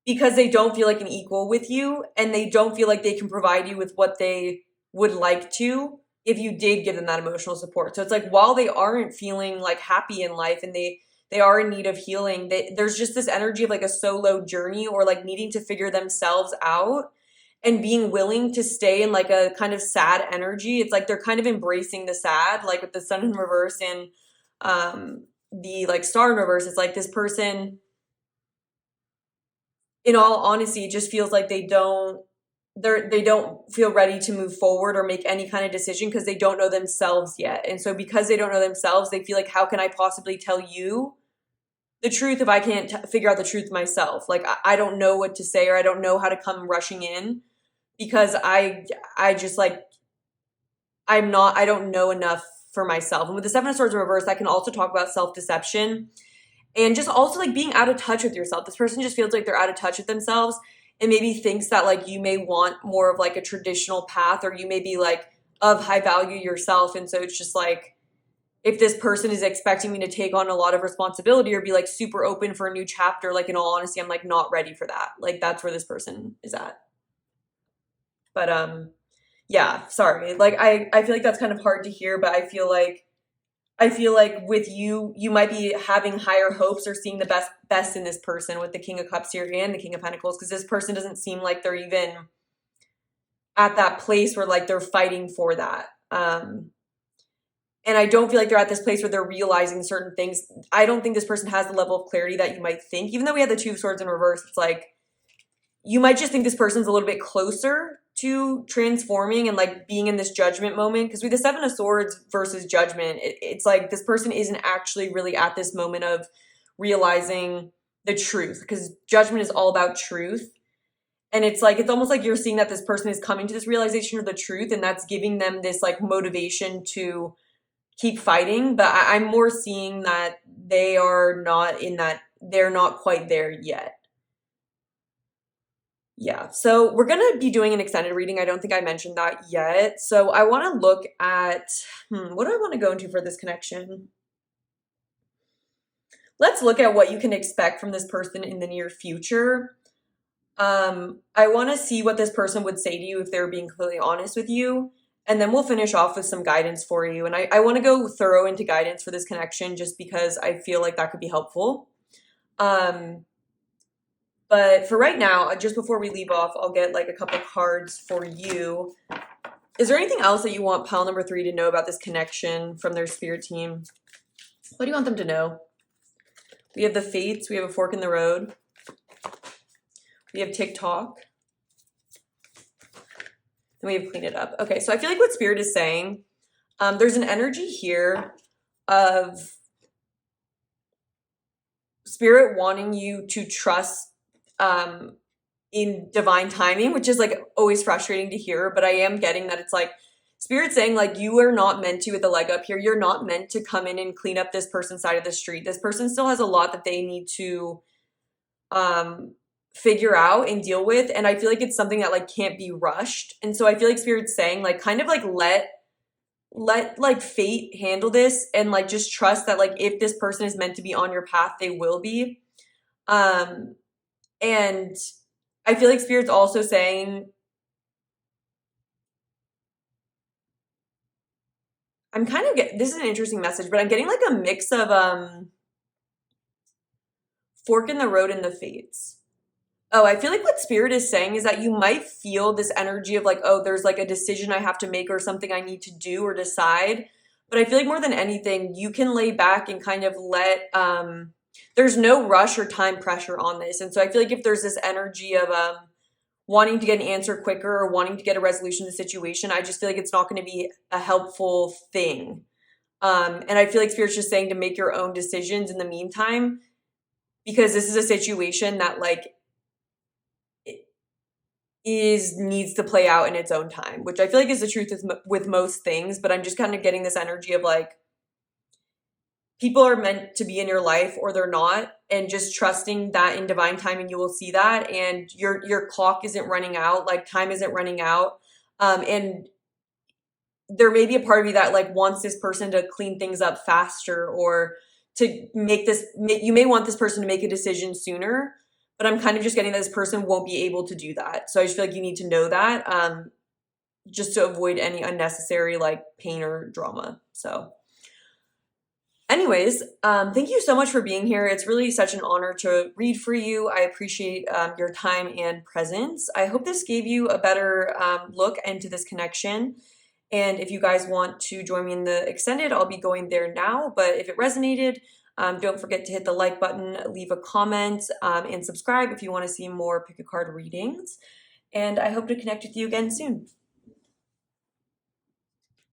because they don't feel like an equal with you and they don't feel like they can provide you with what they would like to if you did give them that emotional support. So it's like, while they aren't feeling like happy in life and they are in need of healing, there's just this energy of like a solo journey or like needing to figure themselves out and being willing to stay in like a kind of sad energy. It's like they're kind of embracing the sad, like with the Sun in reverse and the like Star in reverse. It's like this person, in all honesty, it just feels like they don't feel ready to move forward or make any kind of decision because they don't know themselves yet. And so because they don't know themselves, they feel like, how can I possibly tell you the truth if I can't figure out the truth myself? Like I don't know what to say, or I don't know how to come rushing in because I just like, I don't know enough for myself. And with the 7 of Swords in reverse, I can also talk about self-deception and just also like being out of touch with yourself. This person just feels like they're out of touch with themselves and maybe thinks that like you may want more of like a traditional path, or you may be like of high value yourself. And so it's just like, if this person is expecting me to take on a lot of responsibility or be like super open for a new chapter, like in all honesty, I'm like not ready for that. Like that's where this person is at. But yeah, sorry. Like I feel like that's kind of hard to hear, but I feel like with you might be having higher hopes or seeing the best in this person with the King of Cups here and the King of Pentacles, because this person doesn't seem like they're even at that place where like they're fighting for that. And I don't feel like they're at this place where they're realizing certain things. I don't think this person has the level of clarity that you might think. Even though we have the 2 of Swords in reverse, it's like you might just think this person's a little bit closer to transforming and like being in this judgment moment. Because with the 7 of Swords versus judgment, it's like this person isn't actually really at this moment of realizing the truth, because judgment is all about truth. And it's like, it's almost like you're seeing that this person is coming to this realization of the truth, and that's giving them this like motivation to keep fighting. But I'm more seeing that they are not in that, they're not quite there yet. Yeah, so we're going to be doing an extended reading. I don't think I mentioned that yet. So I want to look at, what do I want to go into for this connection? Let's look at what you can expect from this person in the near future. I want to see what this person would say to you if they're being completely honest with you. And then we'll finish off with some guidance for you. And I want to go thorough into guidance for this connection just because I feel like that could be helpful. But for right now, just before we leave off, I'll get like a couple cards for you. Is there anything else that you want pile number 3 to know about this connection from their spirit team? What do you want them to know? We have the Fates. We have a fork in the road. We have TikTok. And we have clean it up. Okay, so I feel like what Spirit is saying, there's an energy here of Spirit wanting you to trust in divine timing, which is like always frustrating to hear, but I am getting that it's like Spirit saying like you are not meant to with the leg up here. You're not meant to come in and clean up this person's side of the street. This person still has a lot that they need to figure out and deal with, and I feel like it's something that like can't be rushed. And so I feel like Spirit's saying like kind of like let like fate handle this, and like just trust that like if this person is meant to be on your path, they will be. Um, and I feel like Spirit's also saying, I'm kind of this is an interesting message, but I'm getting like a mix of fork in the road and the fates. Oh, I feel like what Spirit is saying is that you might feel this energy of like, oh, there's like a decision I have to make or something I need to do or decide. But I feel like more than anything, you can lay back and kind of let, there's no rush or time pressure on this. And so I feel like if there's this energy of wanting to get an answer quicker or wanting to get a resolution to the situation, I just feel like it's not going to be a helpful thing. And I feel like Spirit's just saying to make your own decisions in the meantime, because this is a situation that like needs to play out in its own time, which I feel like is the truth with most things. But I'm just kind of getting this energy of like people are meant to be in your life or they're not, and just trusting that in divine timing you will see that, and your clock isn't running out, like time isn't running out. And there may be a part of you that like wants this person to clean things up faster, or to make this, you may want this person to make a decision sooner, but I'm kind of just getting that this person won't be able to do that. So I just feel like you need to know that, just to avoid any unnecessary like pain or drama. So anyways, thank you so much for being here. It's really such an honor to read for you. I appreciate your time and presence. I hope this gave you a better look into this connection. And if you guys want to join me in the extended, I'll be going there now. But if it resonated, don't forget to hit the like button, leave a comment, and subscribe if you want to see more pick a card readings. And I hope to connect with you again soon.